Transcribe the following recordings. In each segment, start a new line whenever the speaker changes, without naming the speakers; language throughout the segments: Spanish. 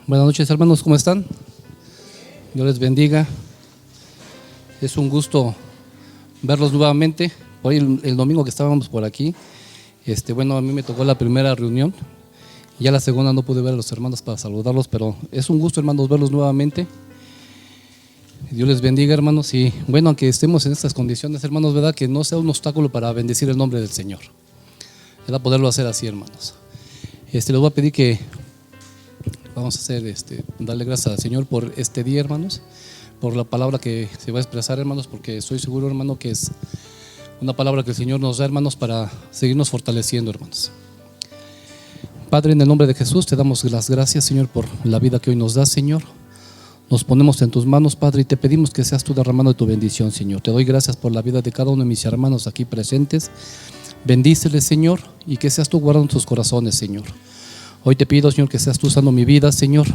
Buenas noches, hermanos, ¿cómo están? Dios les bendiga. Es un gusto verlos nuevamente. Hoy el domingo que estábamos por aquí, a mí me tocó la primera reunión. Ya la segunda no pude ver a los hermanos para saludarlos, pero es un gusto, hermanos, verlos nuevamente. Dios les bendiga, hermanos. Y bueno, aunque estemos en estas condiciones, hermanos, verdad, que no sea un obstáculo para bendecir el nombre del Señor. Era poderlo hacer así, hermanos. Les voy a pedir que vamos a hacer, darle gracias al Señor por este día, hermanos, por la palabra que se va a expresar, hermanos, porque estoy seguro, hermano, que es una palabra que el Señor nos da, hermanos, para seguirnos fortaleciendo, hermanos. Padre, en el nombre de Jesús, te damos las gracias, Señor, por la vida que hoy nos das, Señor. Nos ponemos en tus manos, Padre, y te pedimos que seas tú derramando de tu bendición, Señor. Te doy gracias por la vida de cada uno de mis hermanos aquí presentes. Bendíceles, Señor, y que seas tú guardando tus corazones, Señor. Hoy te pido, Señor, que seas tú usando mi vida, Señor.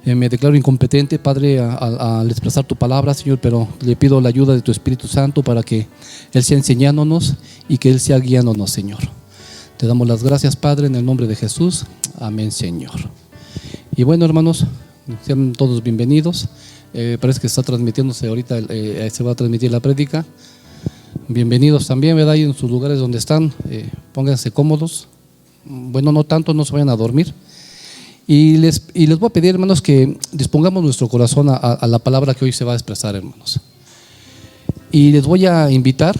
Me declaro incompetente, Padre, al expresar tu palabra, Señor, pero le pido la ayuda de tu Espíritu Santo para que Él sea enseñándonos y que Él sea guiándonos, Señor. Te damos las gracias, Padre, en el nombre de Jesús. Amén, Señor. Y bueno, hermanos, sean todos bienvenidos. Parece que está transmitiéndose ahorita, se va a transmitir la prédica. Bienvenidos también, ¿verdad? Ahí en sus lugares donde están, pónganse cómodos. Bueno, no tanto, no se vayan a dormir. Y les voy a pedir, hermanos, que dispongamos nuestro corazón a la palabra que hoy se va a expresar, hermanos. Y les voy a invitar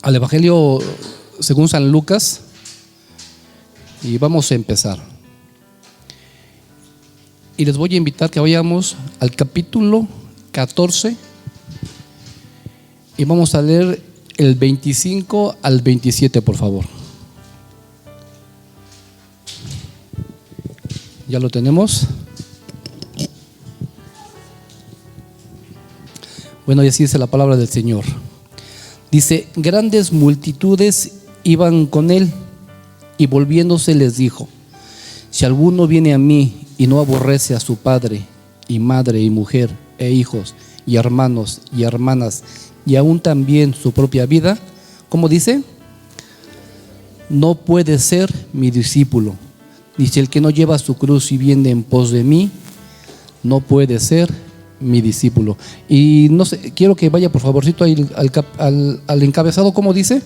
al Evangelio según San Lucas. Y vamos a empezar. Y les voy a invitar que vayamos al capítulo 14. Y vamos a leer el 25 al 27, por favor. ¿Ya lo tenemos? Bueno, y así dice la palabra del Señor. Dice: grandes multitudes iban con él, y volviéndose les dijo: si alguno viene a mí y no aborrece a su padre y madre y mujer e hijos y hermanos y hermanas y aún también su propia vida, ¿cómo dice? No puede ser mi discípulo. Dice: el que no lleva su cruz y viene en pos de mí, no puede ser mi discípulo. Y no sé, quiero que vaya por favorcito ahí al encabezado. ¿Cómo dice?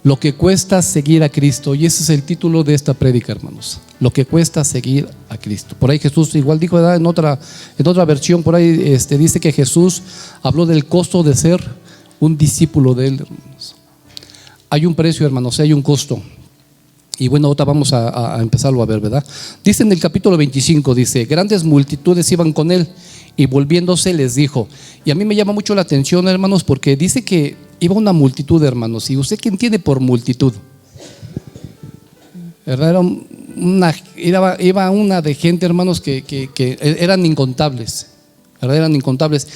Lo que cuesta seguir a Cristo. Y ese es el título de esta prédica, hermanos. Lo que cuesta seguir a Cristo. Por ahí Jesús igual dijo, ¿verdad? En otra versión por ahí dice que Jesús habló del costo de ser un discípulo de él, hermanos. Hay un precio, hermanos, hay un costo. Y bueno, ahora vamos a empezarlo a ver, ¿verdad? Dice en el capítulo 25, dice: grandes multitudes iban con él, y volviéndose les dijo. Y a mí me llama mucho la atención, hermanos, porque dice que iba una multitud, hermanos. ¿Y usted qué entiende por multitud? ¿Verdad? Iba una de gente, hermanos, que eran incontables, ¿verdad? Eran incontables.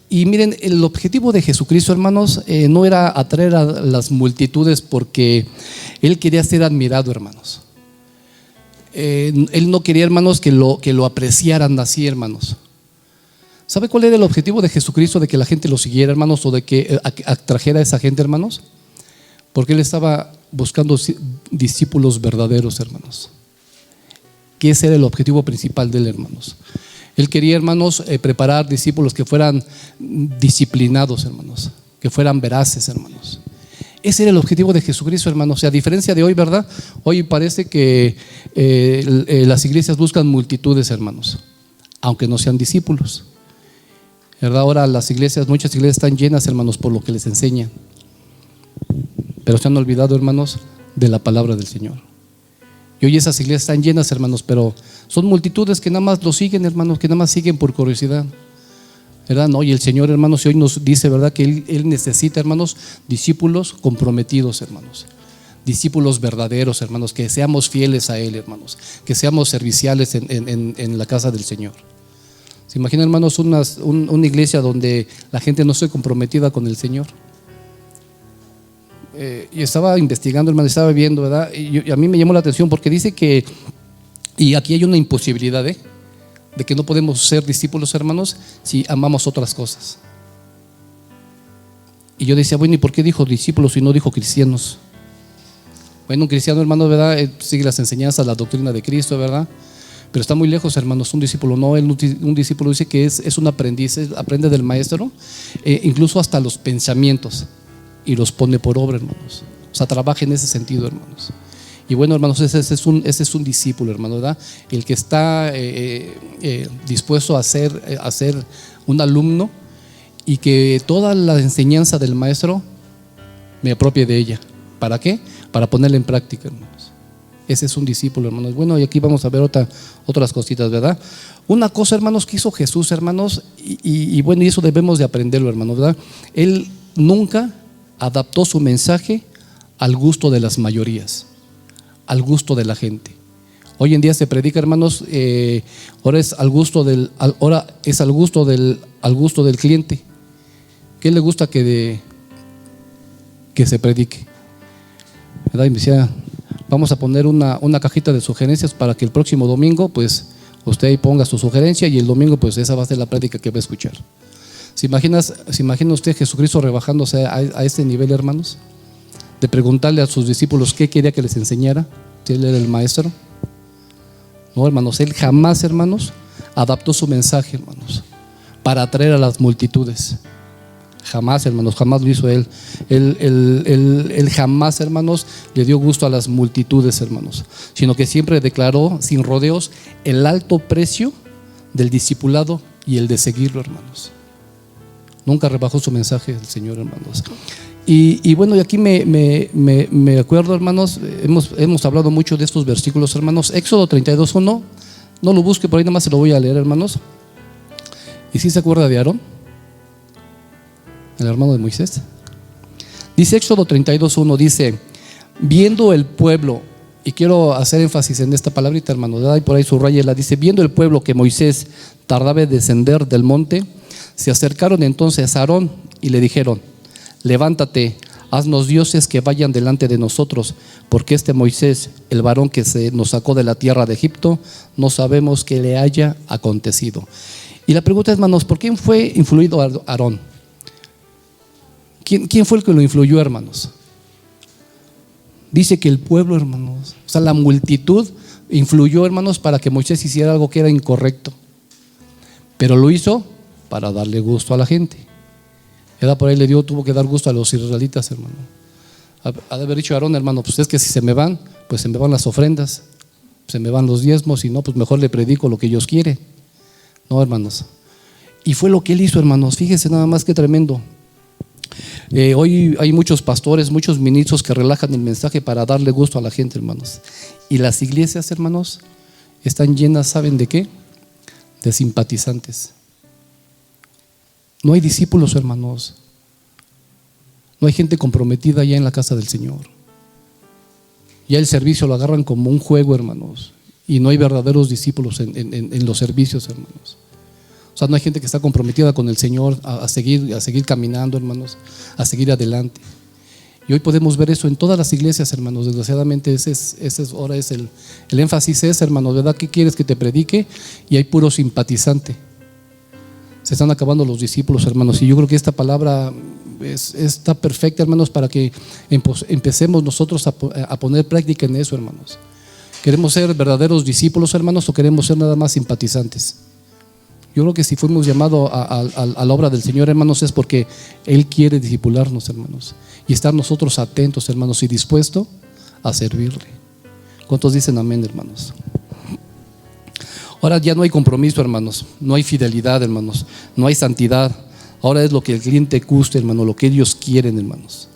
Y miren, el objetivo de Jesucristo, hermanos, no era atraer a las multitudes porque Él quería ser admirado, hermanos. Él no quería, hermanos, que lo apreciaran así, hermanos. ¿Sabe cuál era el objetivo de Jesucristo? De que la gente lo siguiera, hermanos, o de que atrajera a esa gente, hermanos. Porque Él estaba buscando discípulos verdaderos, hermanos. Que ese era el objetivo principal de Él, hermanos. Él quería, hermanos, preparar discípulos que fueran disciplinados, hermanos, que fueran veraces, hermanos. Ese era el objetivo de Jesucristo, hermanos. A diferencia de hoy, ¿verdad? Hoy parece que las iglesias buscan multitudes, hermanos, aunque no sean discípulos, ¿verdad? Ahora muchas iglesias están llenas, hermanos, por lo que les enseñan, pero se han olvidado, hermanos, de la palabra del Señor. Y hoy esas iglesias están llenas, hermanos, pero son multitudes que nada más lo siguen, hermanos, que nada más siguen por curiosidad, ¿verdad? No, y el Señor, hermanos, hoy nos dice, ¿verdad?, que Él necesita, hermanos, discípulos comprometidos, hermanos. Discípulos verdaderos, hermanos, que seamos fieles a Él, hermanos, que seamos serviciales en la casa del Señor. ¿Se imaginan, hermanos, una iglesia donde la gente no esté comprometida con el Señor? Y estaba investigando, hermano, estaba viendo, ¿verdad? Y a mí me llamó la atención porque dice que, y aquí hay una imposibilidad, de que no podemos ser discípulos, hermanos, si amamos otras cosas. Y yo decía, bueno, ¿y por qué dijo discípulos y no dijo cristianos? Bueno, un cristiano, hermanos, ¿verdad? Sigue las enseñanzas, la doctrina de Cristo, ¿verdad? Pero está muy lejos, hermanos. Un discípulo no, un discípulo dice que es un aprendiz, aprende del maestro, incluso hasta los pensamientos, y los pone por obra, hermanos. O sea, trabaja en ese sentido, hermanos. Y bueno, hermanos, ese es un discípulo, hermano, ¿verdad? El que está dispuesto a ser un alumno, y que toda la enseñanza del maestro me apropie de ella. ¿Para qué? Para ponerla en práctica, hermanos. Ese es un discípulo, hermanos. Bueno, y aquí vamos a ver otras cositas, ¿verdad? Una cosa, hermanos, que hizo Jesús, hermanos, y bueno, y eso debemos de aprenderlo, hermanos, ¿verdad? Él nunca adaptó su mensaje al gusto de las mayorías, al gusto de la gente. Hoy en día se predica, hermanos, ahora es al gusto del cliente. ¿Qué le gusta que se predique? ¿Verdad? Y me decía, vamos a poner una cajita de sugerencias para que el próximo domingo, pues, usted ahí ponga su sugerencia, y el domingo, pues, esa va a ser la práctica que va a escuchar. ¿Se imagina usted Jesucristo rebajándose a este nivel, hermanos? De preguntarle a sus discípulos qué quería que les enseñara, si él era el maestro. No, hermanos, él jamás, hermanos, adaptó su mensaje, hermanos, para atraer a las multitudes. Jamás, hermanos, jamás lo hizo él. Él jamás, hermanos, le dio gusto a las multitudes, hermanos, sino que siempre declaró sin rodeos el alto precio del discipulado y el de seguirlo, hermanos. Nunca rebajó su mensaje el Señor, hermanos. Y bueno, y aquí me acuerdo, hermanos, hemos hablado mucho de estos versículos, hermanos. Éxodo 32:1, no lo busque por ahí, nada más se lo voy a leer, hermanos. ¿Y si se acuerda de Aarón, el hermano de Moisés? Dice Éxodo 32:1, dice: viendo el pueblo, y quiero hacer énfasis en esta palabrita, hermano, ¿verdad? Y por ahí subrayela, dice: viendo el pueblo que Moisés tardaba en descender del monte, se acercaron entonces a Aarón y le dijeron: levántate, haznos dioses que vayan delante de nosotros, porque este Moisés, el varón que nos sacó de la tierra de Egipto, no sabemos qué le haya acontecido. Y la pregunta es, hermanos, ¿por quién fue influido Aarón? ¿Quién fue el que lo influyó, hermanos? Dice que el pueblo, hermanos, o sea, la multitud influyó, hermanos, para que Moisés hiciera algo que era incorrecto, pero lo hizo para darle gusto a la gente. ¿Verdad? Por ahí tuvo que dar gusto a los israelitas, hermano. Ha de haber dicho Aarón, hermano, pues es que si se me van, pues se me van las ofrendas, se me van los diezmos, y no, pues mejor le predico lo que Dios quiere. No, hermanos. Y fue lo que él hizo, hermanos. Fíjense nada más qué tremendo. Hoy hay muchos pastores, muchos ministros que relajan el mensaje para darle gusto a la gente, hermanos. Y las iglesias, hermanos, están llenas, ¿saben de qué? De simpatizantes. No hay discípulos, hermanos. No hay gente comprometida ya en la casa del Señor. Ya el servicio lo agarran como un juego, hermanos. Y no hay verdaderos discípulos en los servicios, hermanos. O sea, no hay gente que está comprometida con el Señor a seguir caminando, hermanos, a seguir adelante. Y hoy podemos ver eso en todas las iglesias, hermanos. Desgraciadamente ahora es el énfasis es, hermanos, ¿verdad? ¿Qué quieres que te predique? Y hay puro simpatizante. Se están acabando los discípulos, hermanos. Y yo creo que esta palabra está perfecta, hermanos, para que empecemos nosotros a poner práctica en eso, hermanos. ¿Queremos ser verdaderos discípulos, hermanos, o queremos ser nada más simpatizantes? Yo creo que si fuimos llamados a la obra del Señor, hermanos, es porque Él quiere discipularnos, hermanos, y estar nosotros atentos, hermanos, y dispuestos a servirle. ¿Cuántos dicen amén, hermanos? Ahora ya no hay compromiso, hermanos, no hay fidelidad, hermanos, no hay santidad. Ahora es lo que el cliente guste, hermano, lo que ellos quieren, hermanos.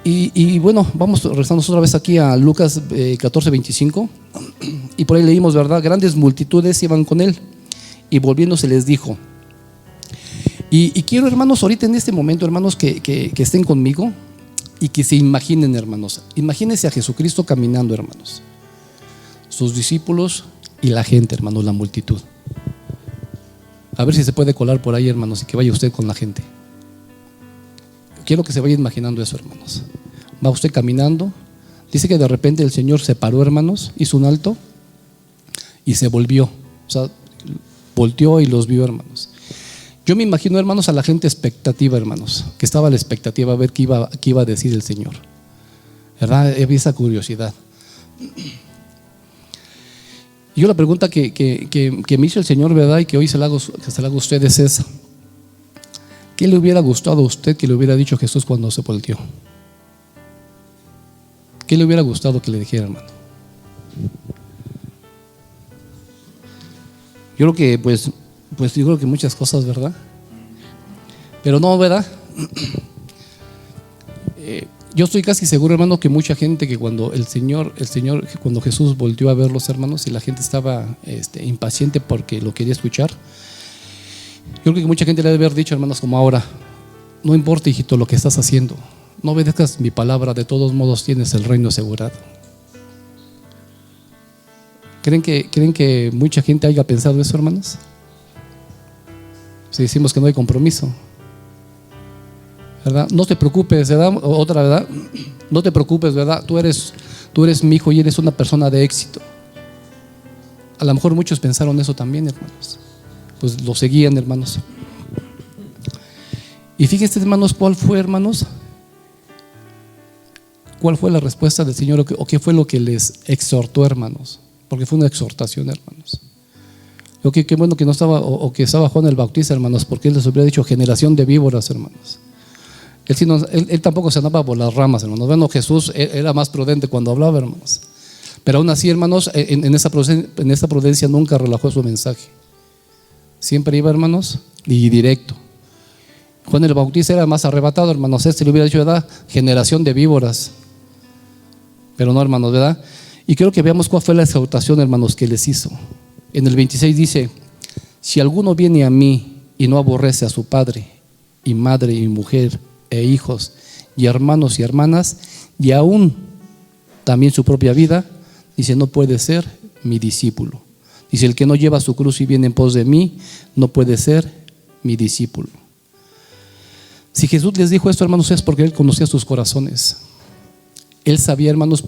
Y bueno, vamos regresando otra vez aquí a Lucas 14:25. Y por ahí leímos, ¿verdad? Grandes multitudes iban con él, y volviéndose les dijo. Y quiero, hermanos, ahorita en este momento, hermanos, que estén conmigo y que se imaginen, hermanos. Imagínense a Jesucristo caminando, hermanos, sus discípulos y la gente, hermanos, la multitud. A ver si se puede colar por ahí, hermanos, y que vaya usted con la gente. Quiero que se vaya imaginando eso, hermanos. Va usted caminando. Dice que de repente el Señor se paró, hermanos, hizo un alto y se volvió. O sea, volteó y los vio, hermanos. Yo me imagino, hermanos, a la gente expectativa, hermanos, que estaba a la expectativa a ver qué iba a decir el Señor. ¿verdad? Había esa curiosidad. Y yo la pregunta que me hizo el Señor, ¿verdad? Y que hoy se la hago a ustedes es: ¿qué le hubiera gustado a usted que le hubiera dicho Jesús cuando se volteó? ¿Qué le hubiera gustado que le dijera, hermano? Yo creo que pues yo creo que muchas cosas, ¿verdad? Pero no, ¿verdad? Yo estoy casi seguro, hermano, que mucha gente, que cuando el Señor, cuando Jesús volteó a ver los hermanos y la gente estaba impaciente porque lo quería escuchar, yo creo que mucha gente le debe haber dicho, hermanos, como ahora: no importa, hijito, lo que estás haciendo, no obedezcas mi palabra, de todos modos tienes el reino asegurado. ¿Creen que mucha gente haya pensado eso, hermanos? Si decimos que no hay compromiso, ¿verdad? No te preocupes, ¿verdad? Otra, ¿verdad? No te preocupes, ¿verdad? Tú eres mi hijo y eres una persona de éxito. A lo mejor muchos pensaron eso también, hermanos. Pues lo seguían, hermanos. Y fíjense, hermanos, ¿cuál fue, hermanos? ¿Cuál fue la respuesta del Señor o qué fue lo que les exhortó, hermanos? Porque fue una exhortación, hermanos. Qué bueno que no estaba, o que estaba Juan el Bautista, hermanos, porque él les hubiera dicho: generación de víboras, hermanos. Él tampoco se andaba por las ramas, hermanos. Bueno, Jesús era más prudente cuando hablaba, hermanos. Pero aún así, hermanos, en esa prudencia nunca relajó su mensaje. Siempre iba, hermanos, y directo. Juan el Bautista era más arrebatado, hermanos. Le hubiera dicho, ¿verdad? Generación de víboras. Pero no, hermanos, ¿verdad? Y creo que veamos cuál fue la exhortación, hermanos, que les hizo. En el 26 dice: si alguno viene a mí y no aborrece a su padre y madre y mujer e hijos y hermanos y hermanas, y aún también su propia vida, dice, no puede ser mi discípulo. Dice: el que no lleva su cruz y viene en pos de mí, no puede ser mi discípulo. Si Jesús les dijo esto, hermanos, es porque Él conocía sus corazones. Él sabía, hermanos,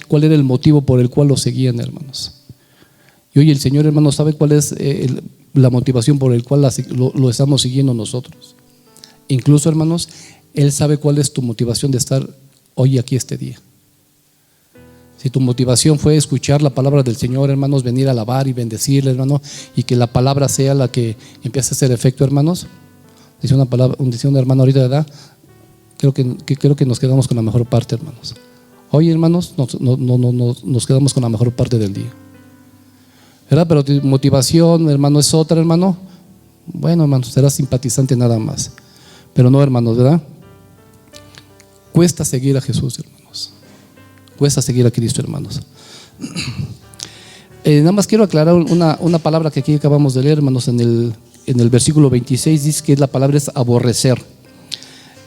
cuál era el motivo por el cual lo seguían, hermanos. Y hoy el Señor, hermanos, sabe cuál es la motivación por el cual lo estamos siguiendo nosotros. Incluso, hermanos, Él sabe cuál es tu motivación de estar hoy aquí este día. Si tu motivación fue escuchar la palabra del Señor, hermanos, venir a alabar y bendecirle, hermano, y que la palabra sea la que empiece a hacer efecto, hermanos. Dice un hermano ahorita, ¿verdad? Creo que nos quedamos con la mejor parte, hermanos. Hoy, hermanos, nos quedamos con la mejor parte del día, ¿verdad? Pero tu motivación, hermano, es otra, hermano. Bueno, hermanos, serás simpatizante nada más. Pero no, hermanos, ¿verdad? Cuesta seguir a Jesús, hermanos. Cuesta seguir a Cristo, hermanos. Nada más quiero aclarar una palabra que aquí acabamos de leer, hermanos. En el versículo 26 dice que la palabra es aborrecer.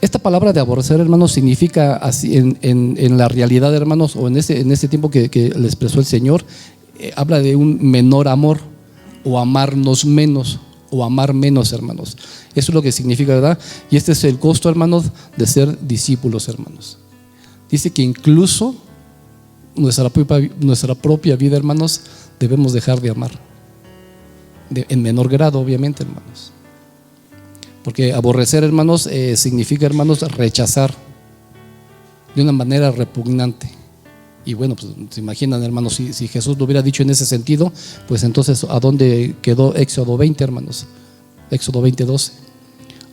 Esta palabra de aborrecer, hermanos, significa así en la realidad, hermanos, o en ese tiempo que le expresó el Señor, habla de un menor amor, o amarnos menos, o amar menos, hermanos. Eso es lo que significa, ¿verdad? Y este es el costo, hermanos, de ser discípulos, hermanos. Dice que incluso nuestra propia vida, hermanos, debemos dejar de amar, en menor grado, obviamente, hermanos. Porque aborrecer, hermanos, significa, hermanos, rechazar de una manera repugnante. Y bueno, pues se imaginan, hermanos, si Jesús lo hubiera dicho en ese sentido, pues entonces ¿a dónde quedó Éxodo 20, hermanos? Éxodo 20:12.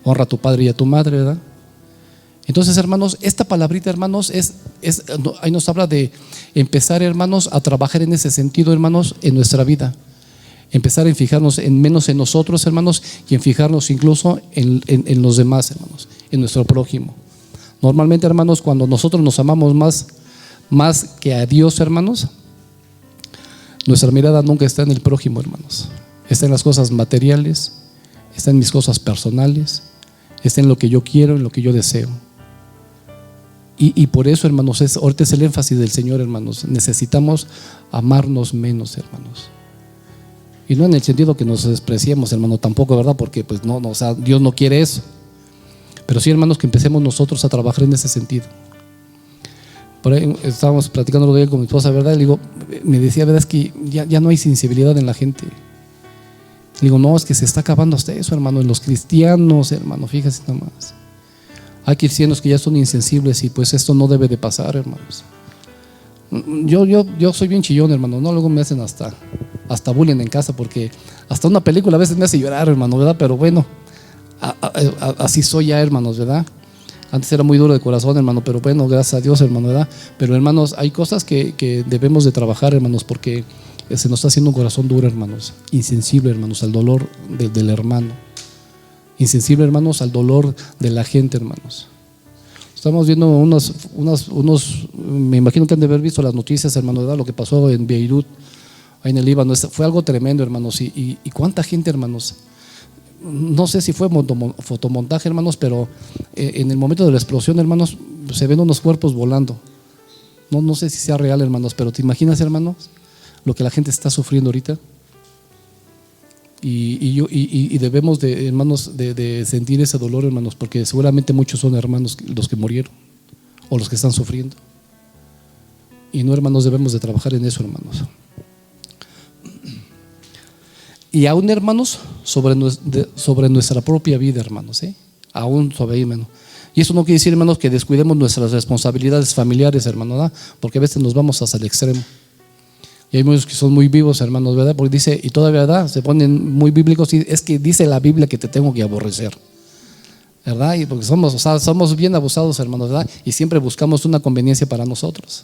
Honra a tu padre y a tu madre, ¿verdad? Entonces, hermanos, esta palabrita, hermanos, ahí nos habla de empezar, hermanos, a trabajar en ese sentido, hermanos, en nuestra vida. Empezar a fijarnos menos en nosotros, hermanos, y en fijarnos incluso en los demás, hermanos, en nuestro prójimo. Normalmente, hermanos, cuando nosotros nos amamos más que a Dios, hermanos, nuestra mirada nunca está en el prójimo, hermanos. Está en las cosas materiales, está en mis cosas personales, está en lo que yo quiero, en lo que yo deseo. Y por eso, hermanos, ahorita es el énfasis del Señor, hermanos. Necesitamos amarnos menos, hermanos. Y no en el sentido que nos despreciemos, hermano, tampoco, ¿verdad? Porque pues no, o sea, Dios no quiere eso. Pero sí, hermanos, que empecemos nosotros a trabajar en ese sentido. Por ahí estábamos platicando de él con mi esposa, ¿verdad? Le digo, me decía, ¿verdad? Es que ya no hay sensibilidad en la gente. Le digo, no, es que se está acabando hasta eso, hermano, en los cristianos, hermano, fíjese nomás. Hay cristianos que ya son insensibles y pues esto no debe de pasar, hermanos. Yo soy bien chillón, hermano, ¿no? Luego me hacen hasta bullying en casa, porque hasta una película a veces me hace llorar, hermano, ¿verdad? Pero bueno, así soy ya, hermanos, ¿verdad? Antes era muy duro de corazón, hermano, pero bueno, gracias a Dios, hermano, ¿verdad? Pero hermanos, hay cosas que debemos de trabajar, hermanos, porque se nos está haciendo un corazón duro, hermanos, insensible, hermanos, al dolor del hermano, insensible, hermanos, al dolor de la gente, hermanos. Estamos viendo unos, me imagino que han de haber visto las noticias, hermano, ¿verdad? Lo que pasó en Beirut, ahí en el Líbano, fue algo tremendo, hermanos, y cuánta gente, hermanos. No sé si fue fotomontaje, hermanos, pero en el momento de la explosión, hermanos, se ven unos cuerpos volando. No sé si sea real, hermanos, pero ¿te imaginas, hermanos, lo que la gente está sufriendo ahorita? Y debemos de, hermanos, de sentir ese dolor, hermanos, porque seguramente muchos son hermanos los que murieron o los que están sufriendo. Y no, hermanos, debemos de trabajar en eso, hermanos. Y aún, hermanos, sobre nuestra propia vida, hermanos, aún sobre ahí, hermano. Y eso no quiere decir, hermanos, que descuidemos nuestras responsabilidades familiares, hermanos, ¿verdad? Porque a veces nos vamos hasta el extremo. Y hay muchos que son muy vivos, hermanos, ¿verdad? Porque dice, y todavía, ¿verdad? Se ponen muy bíblicos, y es que dice la Biblia que te tengo que aborrecer, ¿verdad? Y porque somos bien abusados, hermanos, ¿verdad? Y siempre buscamos una conveniencia para nosotros.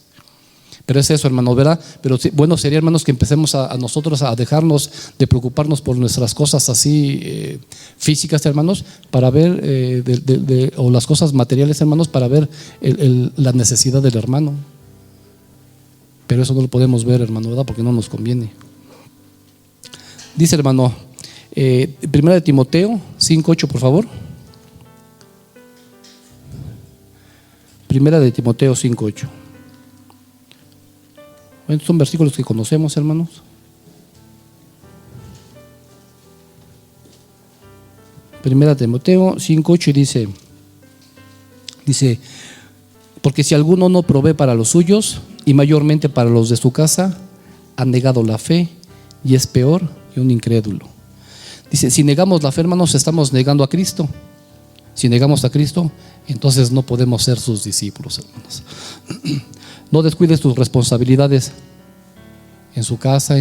Pero es eso, hermanos, ¿verdad? Pero bueno sería, hermanos, que empecemos a nosotros a dejarnos de preocuparnos por nuestras cosas así físicas, hermanos, para ver, o las cosas materiales, hermanos, para ver la necesidad del hermano. Pero eso no lo podemos ver, hermano, ¿verdad? Porque no nos conviene. Dice, hermano, Primera de Timoteo 5:8, por favor. Primera de Timoteo 5:8. Bueno, son versículos que conocemos, hermanos. Primera de Timoteo 5:8 dice, porque si alguno no provee para los suyos, y mayormente para los de su casa, ha negado la fe y es peor que un incrédulo. Dice, si negamos la fe, hermanos, estamos negando a Cristo. Si negamos a Cristo, entonces no podemos ser sus discípulos, hermanos. No descuides tus responsabilidades en su casa,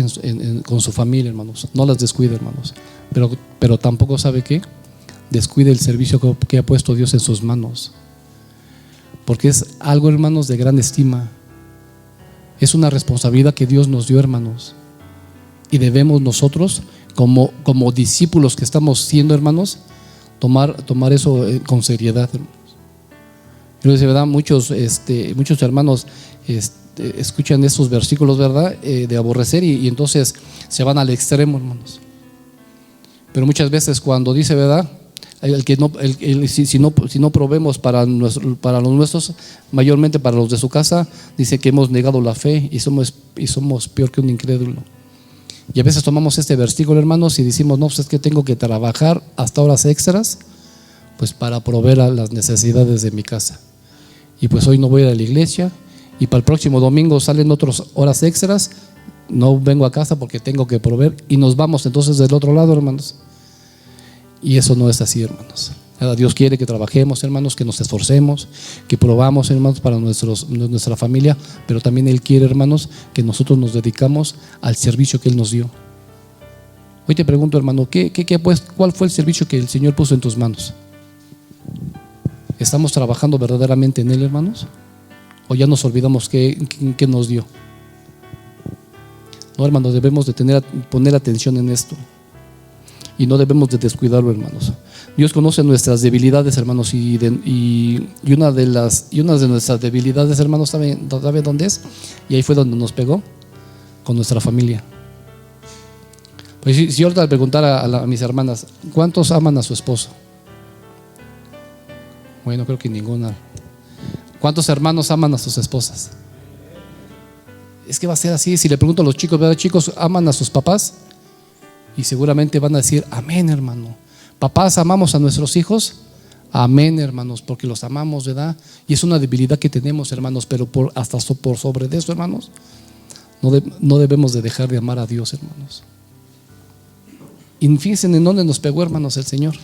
con su familia, hermanos. No las descuide, hermanos. Pero tampoco, ¿sabe qué? Descuide el servicio que ha puesto Dios en sus manos. Porque es algo, hermanos, de gran estima. Es una responsabilidad que Dios nos dio, hermanos. Y debemos nosotros, como discípulos que estamos siendo, hermanos, tomar eso con seriedad, hermanos. Yo les digo, ¿verdad? Muchos hermanos escuchan estos versículos, ¿verdad? De aborrecer y entonces se van al extremo, hermanos. Pero muchas veces cuando dice, ¿verdad? Si no provemos para los nuestros, mayormente para los de su casa, dice que hemos negado la fe y somos peor que un incrédulo. Y a veces tomamos este versículo, hermanos, y decimos, no, pues es que tengo que trabajar hasta horas extras, pues para proveer a las necesidades de mi casa. Y pues hoy no voy a ir a la iglesia, y para el próximo domingo salen otras horas extras, no vengo a casa porque tengo que proveer, y nos vamos entonces del otro lado, hermanos. Y eso no es así, hermanos. Dios quiere que trabajemos, hermanos, que nos esforcemos, que probamos, hermanos, para nuestra familia, pero también Él quiere, hermanos, que nosotros nos dedicamos al servicio que Él nos dio. Hoy te pregunto, hermano, ¿cuál fue el servicio que el Señor puso en tus manos? ¿Estamos trabajando verdaderamente en Él, hermanos? ¿O ya nos olvidamos qué nos dio? No, hermanos, debemos de poner atención en esto. Y no debemos de descuidarlo, hermanos. Dios conoce nuestras debilidades, hermanos, y una de nuestras debilidades, hermanos, ¿sabe dónde es? Y ahí fue donde nos pegó, con nuestra familia. Pues si yo ahorita le preguntara a mis hermanas, ¿cuántos aman a su esposo? Bueno, creo que ninguna. ¿Cuántos hermanos aman a sus esposas? Es que va a ser así. Si le pregunto a los chicos, ¿verdad, chicos, aman a sus papás? Y seguramente van a decir, amén, hermano. Papás, ¿amamos a nuestros hijos? Amén, hermanos, porque los amamos, ¿verdad? Y es una debilidad que tenemos, hermanos, pero por sobre de eso, hermanos, no debemos de dejar de amar a Dios, hermanos. Y fíjense en dónde nos pegó, hermanos, el Señor.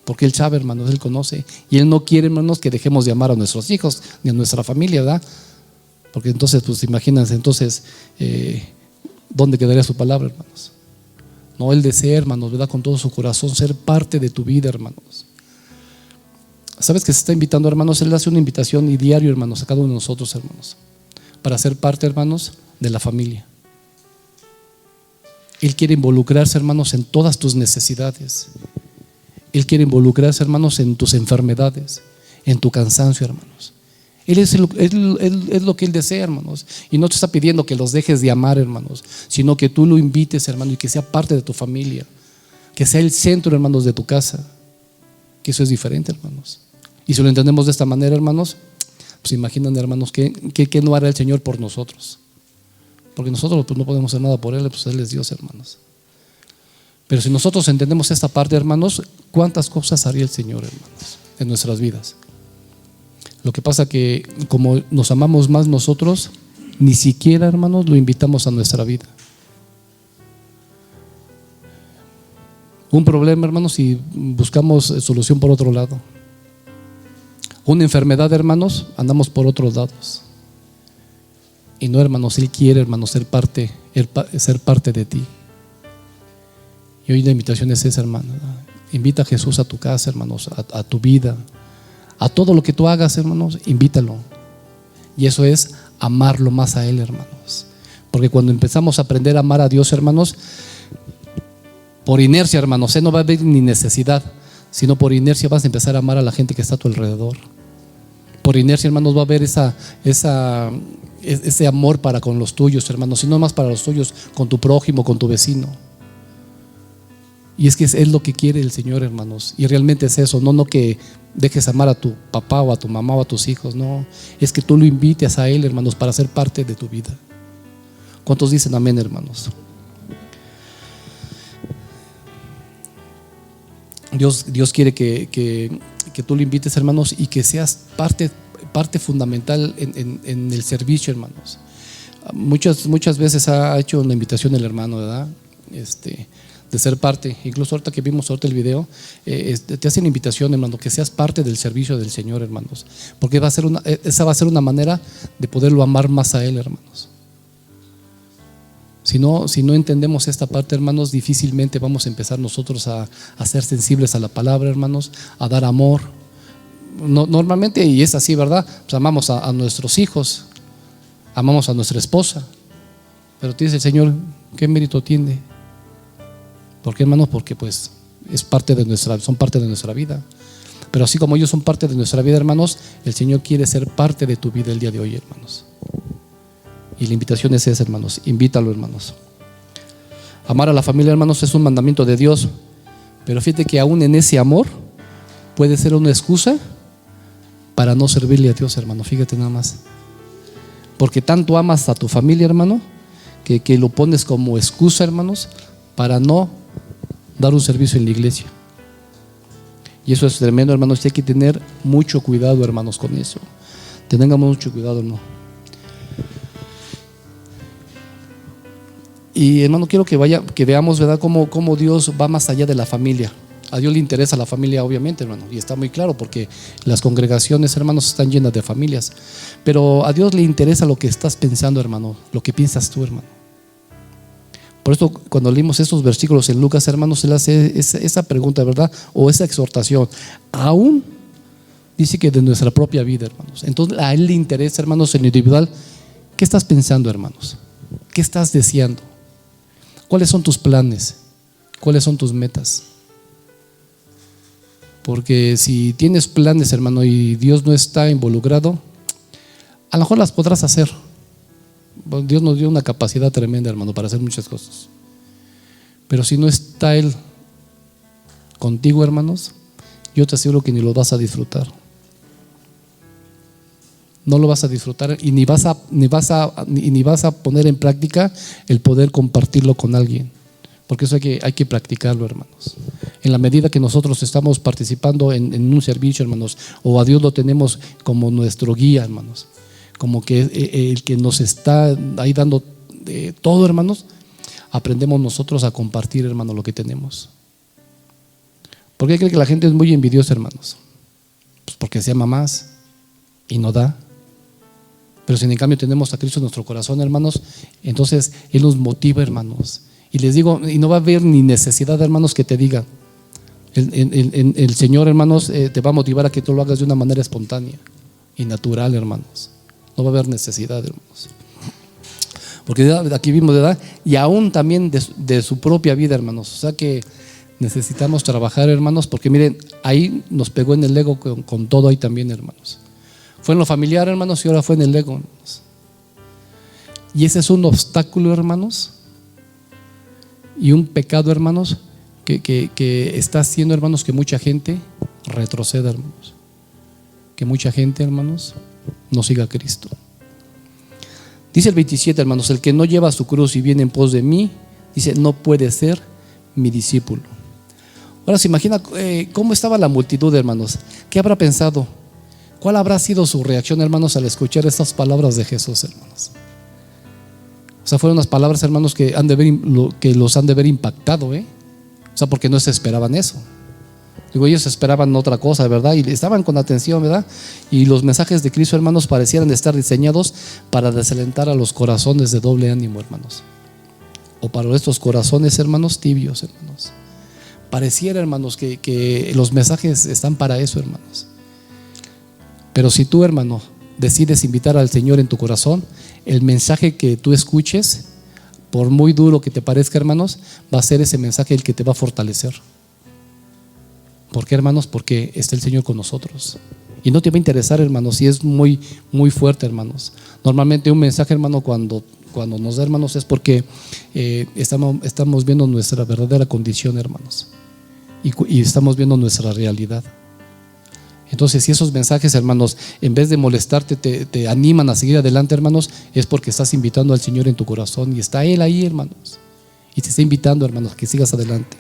porque Él sabe, hermanos, Él conoce. Y Él no quiere, hermanos, que dejemos de amar a nuestros hijos ni a nuestra familia, ¿verdad? Porque entonces, pues imagínense, entonces, ¿dónde quedaría su palabra, hermanos? No, Él desea, hermanos, ¿verdad? Con todo su corazón ser parte de tu vida, hermanos. ¿Sabes que se está invitando, hermanos? Él hace una invitación y diario, hermanos, a cada uno de nosotros, hermanos, para ser parte, hermanos, de la familia. Él quiere involucrarse, hermanos, en todas tus necesidades. Él quiere involucrarse, hermanos, en tus enfermedades, en tu cansancio, hermanos. Él es lo que Él desea, hermanos. Y no te está pidiendo que los dejes de amar, hermanos, sino que tú lo invites, hermano, y que sea parte de tu familia, que sea el centro, hermanos, de tu casa. Que eso es diferente, hermanos. Y si lo entendemos de esta manera, hermanos, pues imaginan, hermanos, ¿qué no hará el Señor por nosotros? Porque nosotros pues no podemos hacer nada por Él, pues Él es Dios, hermanos. Pero si nosotros entendemos esta parte, hermanos, ¿cuántas cosas haría el Señor, hermanos, en nuestras vidas? Lo que pasa que como nos amamos más nosotros, ni siquiera, hermanos, lo invitamos a nuestra vida. Un problema, hermanos, y buscamos solución por otro lado. Una enfermedad, hermanos, andamos por otros lados. Y no, hermanos, Él quiere, hermanos, ser parte de ti. Y hoy la invitación es esa, hermano. Invita a Jesús a tu casa, hermanos, a tu vida, a todo lo que tú hagas, hermanos, invítalo. Y eso es amarlo más a Él, hermanos. Porque cuando empezamos a aprender a amar a Dios, hermanos, por inercia, hermanos, no va a haber ni necesidad, sino por inercia vas a empezar a amar a la gente que está a tu alrededor. Por inercia, hermanos, va a haber ese amor para con los tuyos, hermanos, y no más para los tuyos, con tu prójimo, con tu vecino. Y es que es lo que quiere el Señor, hermanos. Y realmente es eso, no que dejes amar a tu papá o a tu mamá o a tus hijos, no. Es que tú lo invites a Él, hermanos, para ser parte de tu vida. ¿Cuántos dicen amén, hermanos? Dios quiere que tú lo invites, hermanos, y que seas parte fundamental en el servicio, hermanos. Muchas veces ha hecho una invitación el hermano, ¿verdad? De ser parte. Incluso ahorita que vimos el video, te hace una invitación, hermano, que seas parte del servicio del Señor, hermanos, porque esa va a ser una manera de poderlo amar más a Él, hermanos. Si no entendemos esta parte, hermanos, difícilmente vamos a empezar nosotros a ser sensibles a la palabra, hermanos, a dar amor. Normalmente, y es así, ¿verdad? Pues amamos a nuestros hijos, amamos a nuestra esposa, pero te dice el Señor, ¿qué mérito tiene? ¿Por qué, hermanos? Porque pues son parte de nuestra vida. Pero así como ellos son parte de nuestra vida, hermanos, el Señor quiere ser parte de tu vida el día de hoy, hermanos. Y la invitación es esa, hermanos. Invítalo, hermanos. Amar a la familia, hermanos, es un mandamiento de Dios. Pero fíjate que aún en ese amor puede ser una excusa para no servirle a Dios, hermano. Fíjate nada más. Porque tanto amas a tu familia, hermano, que lo pones como excusa, hermanos, para no dar un servicio en la iglesia. Y eso es tremendo, hermanos. Y hay que tener mucho cuidado, hermanos, con eso. Tengamos mucho cuidado, hermano. Y hermano, quiero que veamos, ¿verdad?, cómo Dios va más allá de la familia. A Dios le interesa la familia, obviamente, hermano, y está muy claro porque las congregaciones, hermanos, están llenas de familias. Pero a Dios le interesa lo que estás pensando, hermano, lo que piensas tú, hermano. Por eso cuando leímos estos versículos en Lucas, hermanos, Él hace esa pregunta, ¿verdad?, o esa exhortación. Aún dice que de nuestra propia vida, hermanos. Entonces a Él le interesa, hermanos, en lo individual. ¿Qué estás pensando, hermanos? ¿Qué estás deseando? ¿Cuáles son tus planes? ¿Cuáles son tus metas? Porque si tienes planes, hermano, y Dios no está involucrado, a lo mejor las podrás hacer. Dios nos dio una capacidad tremenda, hermano, para hacer muchas cosas. Pero si no está Él contigo, hermanos, yo te aseguro que ni lo vas a disfrutar. No lo vas a disfrutar y ni vas a poner en práctica el poder compartirlo con alguien. Porque eso hay que practicarlo, hermanos. En la medida que nosotros estamos participando en un servicio, hermanos, o a Dios lo tenemos como nuestro guía, hermanos, como que el que nos está ahí dando todo, hermanos, aprendemos nosotros a compartir, hermanos, lo que tenemos. ¿Por qué cree que la gente es muy envidiosa, hermanos? Pues porque se ama más y no da. Pero si en cambio tenemos a Cristo en nuestro corazón, hermanos, entonces Él nos motiva, hermanos. Y les digo, y no va a haber ni necesidad, hermanos, que te diga. El Señor, hermanos, te va a motivar a que tú lo hagas de una manera espontánea y natural, hermanos. No va a haber necesidad, hermanos. Porque aquí vimos, ¿verdad? Y aún también de su propia vida, hermanos. O sea que necesitamos trabajar, hermanos, porque miren, ahí nos pegó en el ego con todo ahí también, hermanos. Fue en lo familiar, hermanos, y ahora fue en el ego, hermanos. Y ese es un obstáculo, hermanos, y un pecado, hermanos, que está haciendo, hermanos, que mucha gente retroceda, hermanos. Que mucha gente, hermanos, no siga a Cristo. Dice el 27, hermanos, el que no lleva su cruz y viene en pos de mí, dice, no puede ser mi discípulo. Ahora se imagina cómo estaba la multitud, hermanos. ¿Qué habrá pensado? ¿Cuál habrá sido su reacción, hermanos, al escuchar estas palabras de Jesús, hermanos? O sea, fueron unas palabras, hermanos, que los han de ver impactado, O sea, porque no se esperaban eso. Digo, ellos esperaban otra cosa, ¿verdad? Y estaban con atención, ¿verdad? Y los mensajes de Cristo, hermanos, parecieran estar diseñados para desalentar a los corazones de doble ánimo, hermanos. O para estos corazones, hermanos, tibios, hermanos. Pareciera, hermanos, que los mensajes están para eso, hermanos. Pero si tú, hermano, decides invitar al Señor en tu corazón, el mensaje que tú escuches, por muy duro que te parezca, hermanos, va a ser ese mensaje el que te va a fortalecer. ¿Por qué, hermanos? Porque está el Señor con nosotros. Y no te va a interesar, hermanos, si es muy, muy fuerte, hermanos. Normalmente un mensaje, hermano, cuando nos da, hermanos, es porque estamos viendo nuestra verdadera condición, hermanos. Y estamos viendo nuestra realidad. Entonces, si esos mensajes, hermanos, en vez de molestarte, te animan a seguir adelante, hermanos, es porque estás invitando al Señor en tu corazón y está Él ahí, hermanos. Y te está invitando, hermanos, a que sigas adelante.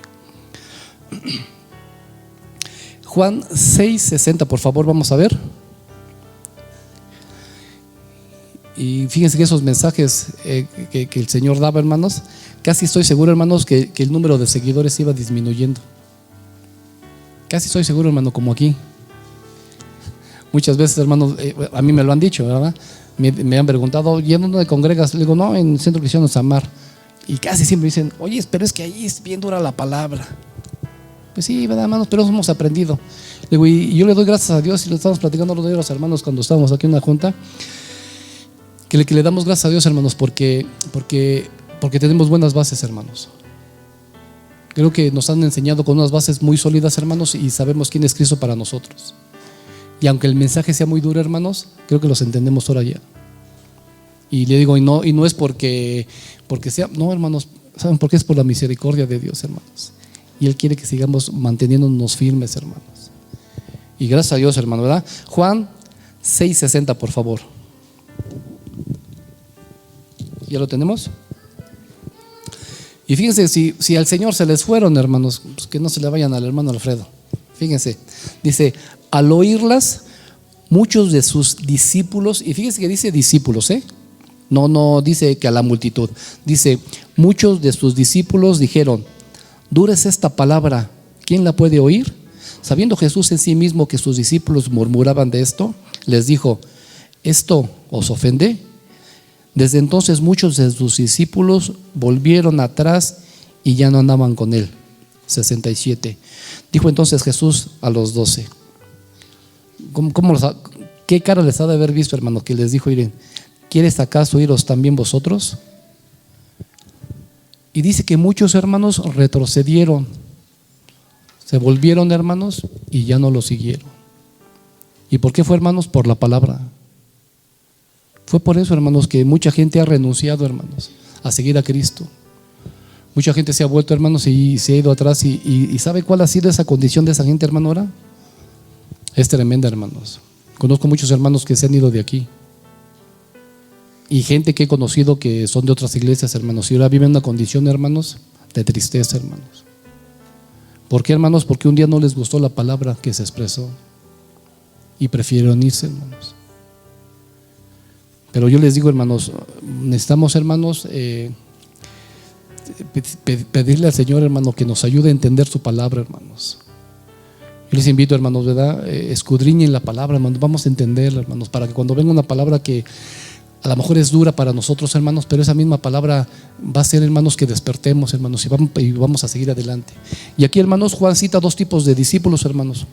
Juan 6:60, por favor, vamos a ver. Y fíjense que esos mensajes que el Señor daba, hermanos, casi estoy seguro, hermanos, que el número de seguidores iba disminuyendo. Casi estoy seguro, hermano, como aquí. Muchas veces, hermanos, a mí me lo han dicho, ¿verdad? Me han preguntado, ¿y en dónde congregas? Le digo, no, en Centro Cristiano Samar. Y casi siempre dicen, oye, pero es que ahí es bien dura la palabra. Pues sí, ¿verdad, hermanos? Pero hemos aprendido. Le digo, y yo le doy gracias a Dios, y lo estamos platicando los de los hermanos cuando estábamos aquí en una junta, que le damos gracias a Dios, hermanos, porque tenemos buenas bases, hermanos. Creo que nos han enseñado con unas bases muy sólidas, hermanos, y sabemos quién es Cristo para nosotros. Y aunque el mensaje sea muy duro, hermanos, creo que los entendemos ahora ya. Y le digo, y no es porque sea, no, hermanos, ¿saben por qué? Es por la misericordia de Dios, hermanos. Y Él quiere que sigamos manteniéndonos firmes, hermanos. Y gracias a Dios, hermano, ¿verdad? Juan 6:60, por favor. ¿Ya lo tenemos? Y fíjense, si al Señor se les fueron, hermanos, pues que no se le vayan al hermano Alfredo. Fíjense, dice, al oírlas, muchos de sus discípulos, y fíjense que dice discípulos, no dice que a la multitud, dice, muchos de sus discípulos dijeron, dura es esta palabra, ¿quién la puede oír? Sabiendo Jesús en sí mismo que sus discípulos murmuraban de esto, les dijo, ¿esto os ofende? Desde entonces muchos de sus discípulos volvieron atrás y ya no andaban con él. 67. Dijo entonces Jesús a los 12. ¿Qué cara les ha de haber visto, hermano? Que les dijo, miren, ¿quieres acaso iros también vosotros? Y dice que muchos hermanos retrocedieron, se volvieron, hermanos, y ya no lo siguieron. ¿Y por qué fue, hermanos? Por la palabra. Fue por eso, hermanos, que mucha gente ha renunciado, hermanos, a seguir a Cristo. Mucha gente se ha vuelto, hermanos, y se ha ido atrás. ¿Y sabe cuál ha sido esa condición de esa gente, hermano, ahora? Es tremenda, hermanos. Conozco muchos hermanos que se han ido de aquí. Y gente que he conocido que son de otras iglesias, hermanos, y ahora viven una condición, hermanos, de tristeza, hermanos. ¿Por qué, hermanos? Porque un día no les gustó la palabra que se expresó y prefirieron irse, hermanos. Pero yo les digo, hermanos, necesitamos, hermanos, pedirle al Señor, hermano, que nos ayude a entender su palabra, hermanos. Yo les invito, hermanos, ¿verdad? Escudriñen la palabra, hermanos, vamos a entenderla, hermanos, para que cuando venga una palabra que a lo mejor es dura para nosotros, hermanos, pero esa misma palabra va a ser, hermanos, que despertemos, hermanos, y vamos a seguir adelante. Y aquí, hermanos, Juan cita dos tipos de discípulos, hermanos.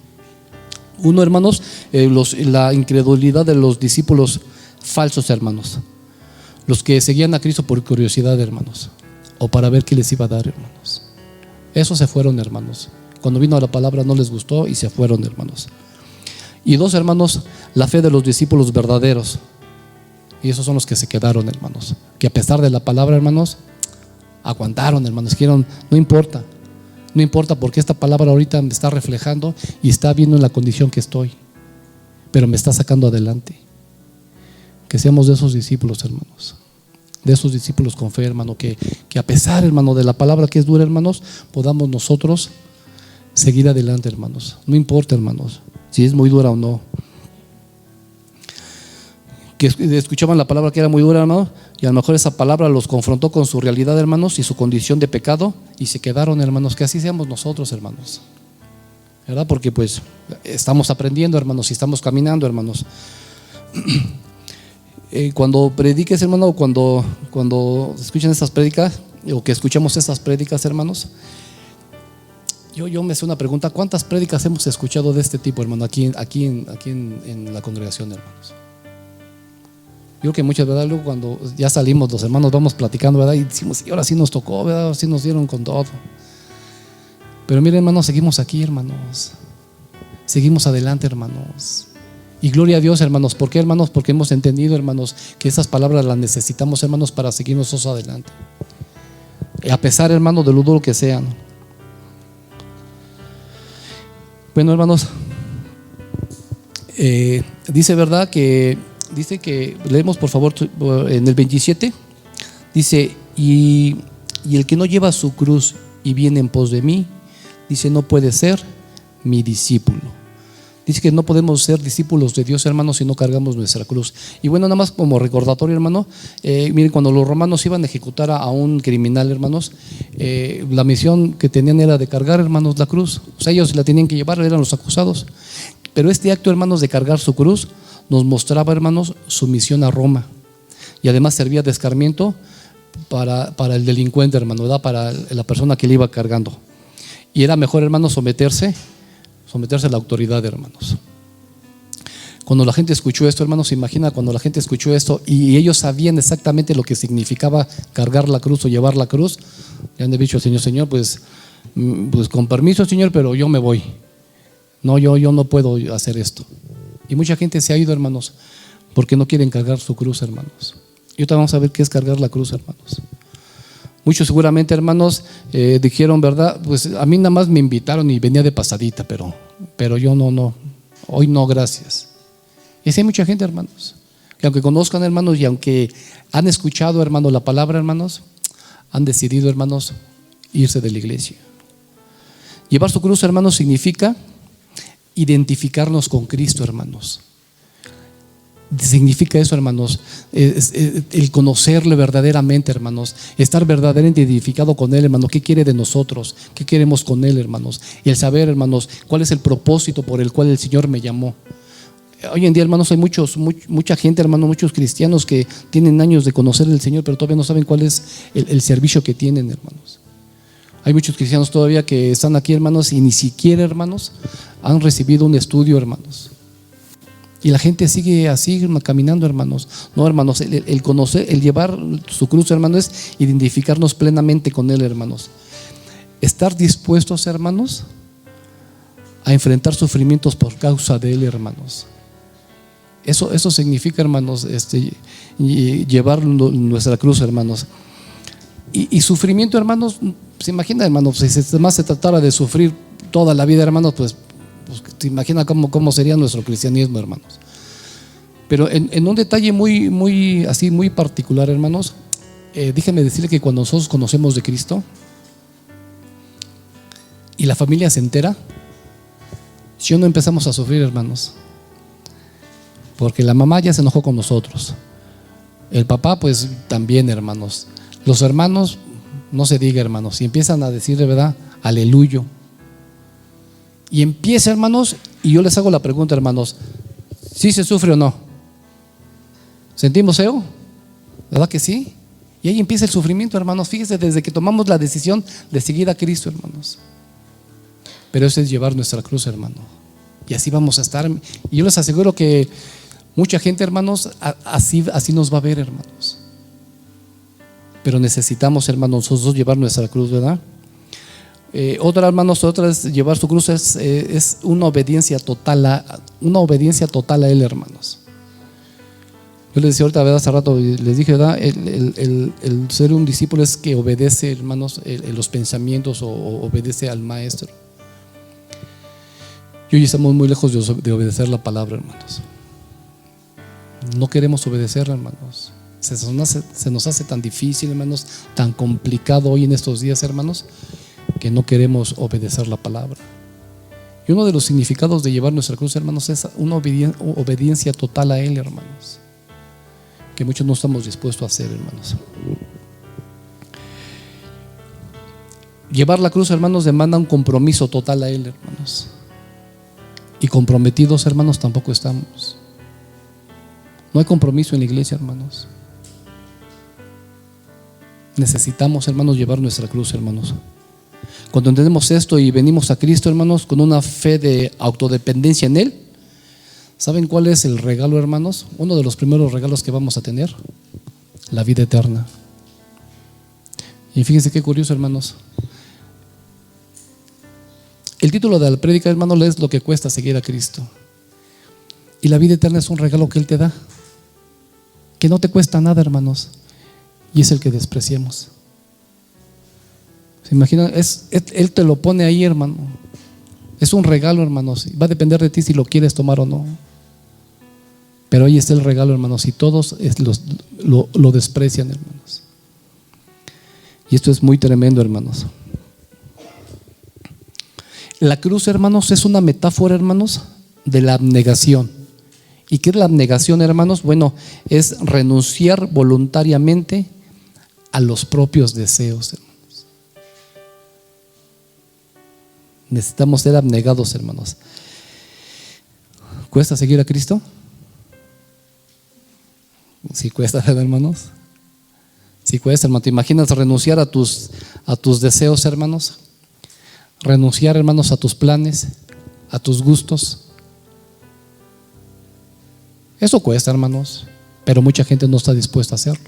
Uno, hermanos, la incredulidad de los discípulos falsos, hermanos, los que seguían a Cristo por curiosidad, hermanos, o para ver qué les iba a dar, hermanos. Esos se fueron, hermanos. Cuando vino la palabra no les gustó y se fueron, hermanos. Y dos, hermanos, la fe de los discípulos verdaderos. Y esos son los que se quedaron, hermanos, que a pesar de la palabra, hermanos, aguantaron, hermanos, dijeron, no importa porque esta palabra ahorita me está reflejando y está viendo en la condición que estoy, pero me está sacando adelante. Que seamos de esos discípulos, hermanos, de esos discípulos con fe, hermano, que a pesar, hermano, de la palabra que es dura, hermanos, podamos nosotros seguir adelante, hermanos. No importa, hermanos, si es muy dura o no. Que escuchaban la palabra que era muy dura, hermanos, y a lo mejor esa palabra los confrontó con su realidad, hermanos, y su condición de pecado, y se quedaron, hermanos. Que así seamos nosotros, hermanos, ¿verdad? Porque pues estamos aprendiendo, hermanos, y estamos caminando, hermanos. Cuando prediques, hermano, cuando escuchen estas prédicas, o que escuchemos estas prédicas, hermanos, yo me hace una pregunta: ¿cuántas prédicas hemos escuchado de este tipo, hermano, aquí en la congregación, hermanos? Yo creo que muchas, ¿verdad? Luego cuando ya salimos los hermanos vamos platicando, ¿verdad? Y decimos, y ahora sí nos tocó, ¿verdad? Ahora sí nos dieron con todo. Pero miren, hermanos, seguimos aquí, hermanos. Seguimos adelante, hermanos. Y gloria a Dios, hermanos. ¿Por qué, hermanos? Porque hemos entendido, hermanos, que esas palabras las necesitamos, hermanos, para seguir nosotros adelante. A pesar, hermanos, de lo duro que sean. Bueno, hermanos, dice, ¿verdad? Dice que, leemos por favor en el 27, dice, y el que no lleva su cruz y viene en pos de mí, dice, no puede ser mi discípulo. Dice que no podemos ser discípulos de Dios, hermanos, si no cargamos nuestra cruz. Y bueno, nada más como recordatorio, hermano, miren, cuando los romanos iban a ejecutar a un criminal, hermanos, la misión que tenían era de cargar, hermanos, la cruz. O sea, ellos la tenían que llevar, eran los acusados. Pero este acto, hermanos, de cargar su cruz nos mostraba, hermanos, su misión a Roma, y además servía de escarmiento para el delincuente, hermano, ¿verdad? Para la persona que le iba cargando. Y era mejor, hermanos, someterse a la autoridad, hermanos. Cuando la gente escuchó esto, hermanos, se imagina cuando la gente escuchó esto y ellos sabían exactamente lo que significaba cargar la cruz o llevar la cruz, le han dicho al Señor, Señor, pues con permiso, Señor, pero yo me voy. No, yo no puedo hacer esto. Y mucha gente se ha ido, hermanos, porque no quieren cargar su cruz, hermanos. Y ahorita vamos a ver qué es cargar la cruz, hermanos. Muchos seguramente, hermanos, dijeron, ¿verdad? Pues a mí nada más me invitaron y venía de pasadita, pero yo no, hoy no, gracias. Y así hay mucha gente, hermanos, que aunque conozcan, hermanos, y aunque han escuchado, hermanos, la palabra, hermanos, han decidido, hermanos, irse de la iglesia. Llevar su cruz, hermanos, significa identificarnos con Cristo, hermanos. Significa eso, hermanos, el conocerle verdaderamente, hermanos, estar verdaderamente identificado con Él, hermanos. ¿Qué quiere de nosotros? ¿Qué queremos con Él, hermanos? Y el saber, hermanos, cuál es el propósito por el cual el Señor me llamó. Hoy en día, hermanos, hay mucha gente, hermanos, muchos cristianos que tienen años de conocer al Señor, pero todavía no saben cuál es el servicio que tienen, hermanos. Hay muchos cristianos todavía que están aquí, hermanos, y ni siquiera, hermanos, han recibido un estudio, hermanos. Y la gente sigue así caminando, hermanos. No, hermanos, el conocer, el llevar su cruz, hermanos, es identificarnos plenamente con Él, hermanos. Estar dispuestos, hermanos, a enfrentar sufrimientos por causa de Él, hermanos. Eso significa, hermanos, llevar nuestra cruz, hermanos. Y sufrimiento, hermanos, se imagina, hermanos, si más se tratara de sufrir toda la vida, hermanos, pues se imagina cómo sería nuestro cristianismo, hermanos. Pero en un detalle muy particular, hermanos, déjenme decirle que cuando nosotros conocemos de Cristo y la familia se entera, si no empezamos a sufrir, hermanos, porque la mamá ya se enojó con nosotros, el papá pues también, hermanos, los hermanos no se diga, hermanos, y empiezan a decir de verdad, aleluya. Y empieza, hermanos, y yo les hago la pregunta, hermanos, ¿sí se sufre o no? ¿Sentimos feo? ¿Verdad que sí? Y ahí empieza el sufrimiento, hermanos. Fíjense, desde que tomamos la decisión de seguir a Cristo, hermanos. Pero eso es llevar nuestra cruz, hermano. Y así vamos a estar. Y yo les aseguro que mucha gente, hermanos, así nos va a ver, hermanos. Pero necesitamos, hermanos, nosotros llevar nuestra cruz, ¿verdad? Otra, hermanos, otra es llevar su cruz, es una obediencia total a Él, hermanos. Yo les decía ahorita, ¿verdad? Hace rato les dije, ¿verdad? El ser un discípulo es que obedece, hermanos, los pensamientos o obedece al maestro. Y hoy estamos muy lejos de obedecer la palabra, hermanos. No queremos obedecer, hermanos. Se nos hace tan difícil, hermanos, tan complicado hoy en estos días, hermanos, que no queremos obedecer la palabra. Y uno de los significados de llevar nuestra cruz, hermanos, es una obediencia total a Él, hermanos, que muchos no estamos dispuestos a hacer, hermanos. Llevar la cruz, hermanos, demanda un compromiso total a Él, hermanos. Y comprometidos, hermanos, tampoco estamos. No hay compromiso en la iglesia, hermanos. Necesitamos, hermanos, llevar nuestra cruz, hermanos. Cuando entendemos esto y venimos a Cristo, hermanos, con una fe de autodependencia en Él, ¿saben cuál es el regalo, hermanos? Uno de los primeros regalos que vamos a tener: la vida eterna. Y fíjense qué curioso, hermanos. El título de la prédica, hermanos, es lo que cuesta seguir a Cristo. Y la vida eterna es un regalo que Él te da, que no te cuesta nada, hermanos, y es el que despreciamos. ¿Se imaginan? Él te lo pone ahí, hermano. Es un regalo, hermanos. Va a depender de ti si lo quieres tomar o no. Pero ahí está el regalo, hermanos, y todos lo desprecian, hermanos. Y esto es muy tremendo, hermanos. La cruz, hermanos, es una metáfora, hermanos, de la abnegación. ¿Y qué es la abnegación, hermanos? Bueno, es renunciar voluntariamente a los propios deseos, hermanos. Necesitamos ser abnegados, hermanos. ¿Cuesta seguir a Cristo? Sí cuesta, hermanos. Sí cuesta, hermano. ¿Te imaginas renunciar a tus deseos, hermanos? Renunciar, hermanos, a tus planes, a tus gustos. Eso cuesta, hermanos, pero mucha gente no está dispuesta a hacerlo.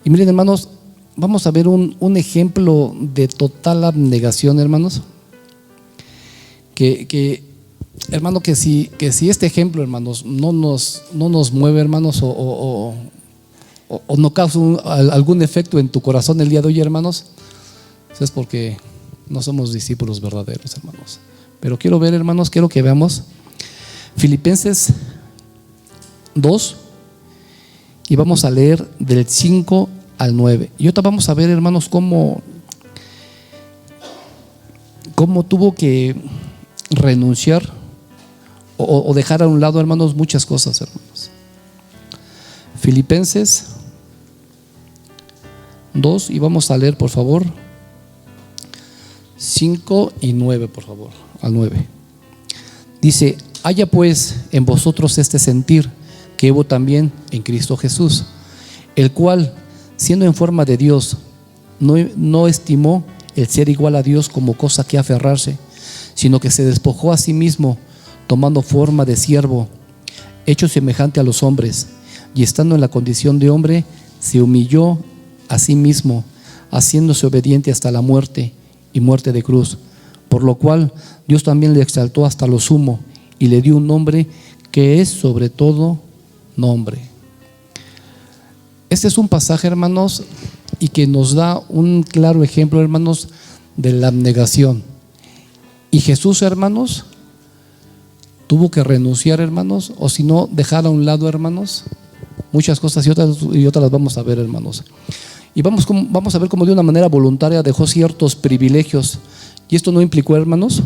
Y miren, hermanos, vamos a ver un ejemplo de total abnegación, hermanos. Hermano, que si este ejemplo, hermanos, no nos mueve, hermanos, o no causa algún efecto en tu corazón el día de hoy, hermanos, es porque no somos discípulos verdaderos, hermanos. Pero quiero ver, hermanos, quiero que veamos Filipenses 2 y vamos a leer del 5 al 9. Y ahorita vamos a ver, hermanos, cómo tuvo que renunciar o dejar a un lado, hermanos, muchas cosas, hermanos. Filipenses 2 y vamos a leer, por favor, 5 y 9, por favor, al 9. Dice: haya pues en vosotros este sentir que hubo también en Cristo Jesús, el cual, siendo en forma de Dios, no estimó el ser igual a Dios como cosa que aferrarse, sino que se despojó a sí mismo, tomando forma de siervo, hecho semejante a los hombres, y estando en la condición de hombre, se humilló a sí mismo, haciéndose obediente hasta la muerte, y muerte de cruz, por lo cual Dios también le exaltó hasta lo sumo y le dio un nombre que es sobre todo nombre. Este es un pasaje, hermanos, y que nos da un claro ejemplo, hermanos, de la abnegación. Y Jesús, hermanos, tuvo que renunciar, hermanos, o si no, dejar a un lado, hermanos, muchas cosas, y otras las vamos a ver, hermanos. Y vamos a ver cómo de una manera voluntaria dejó ciertos privilegios. Y esto no implicó, hermanos,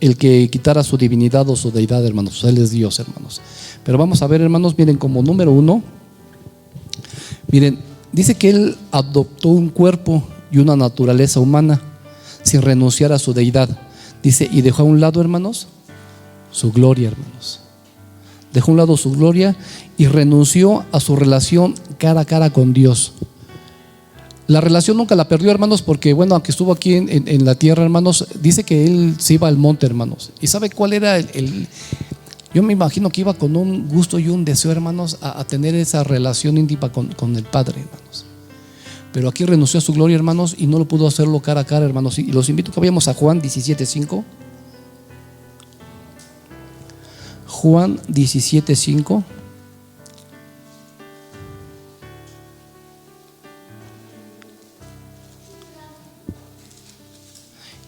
el que quitara su divinidad o su deidad, hermanos. Él es Dios, hermanos. Pero vamos a ver, hermanos, miren, como número 1, miren, dice que Él adoptó un cuerpo y una naturaleza humana sin renunciar a su deidad. Dice, y dejó a un lado, hermanos, su gloria, hermanos. Dejó a un lado su gloria y renunció a su relación cara a cara con Dios. La relación nunca la perdió, hermanos, porque bueno, aunque estuvo aquí en la tierra, hermanos, dice que él se iba al monte, hermanos. ¿Y sabe cuál era yo me imagino que iba con un gusto y un deseo, hermanos, a tener esa relación íntima con el Padre, hermanos. Pero aquí renunció a su gloria, hermanos, y no lo pudo hacerlo cara a cara, hermanos. Y los invito a que vayamos a Juan 17:5. Juan 17:5.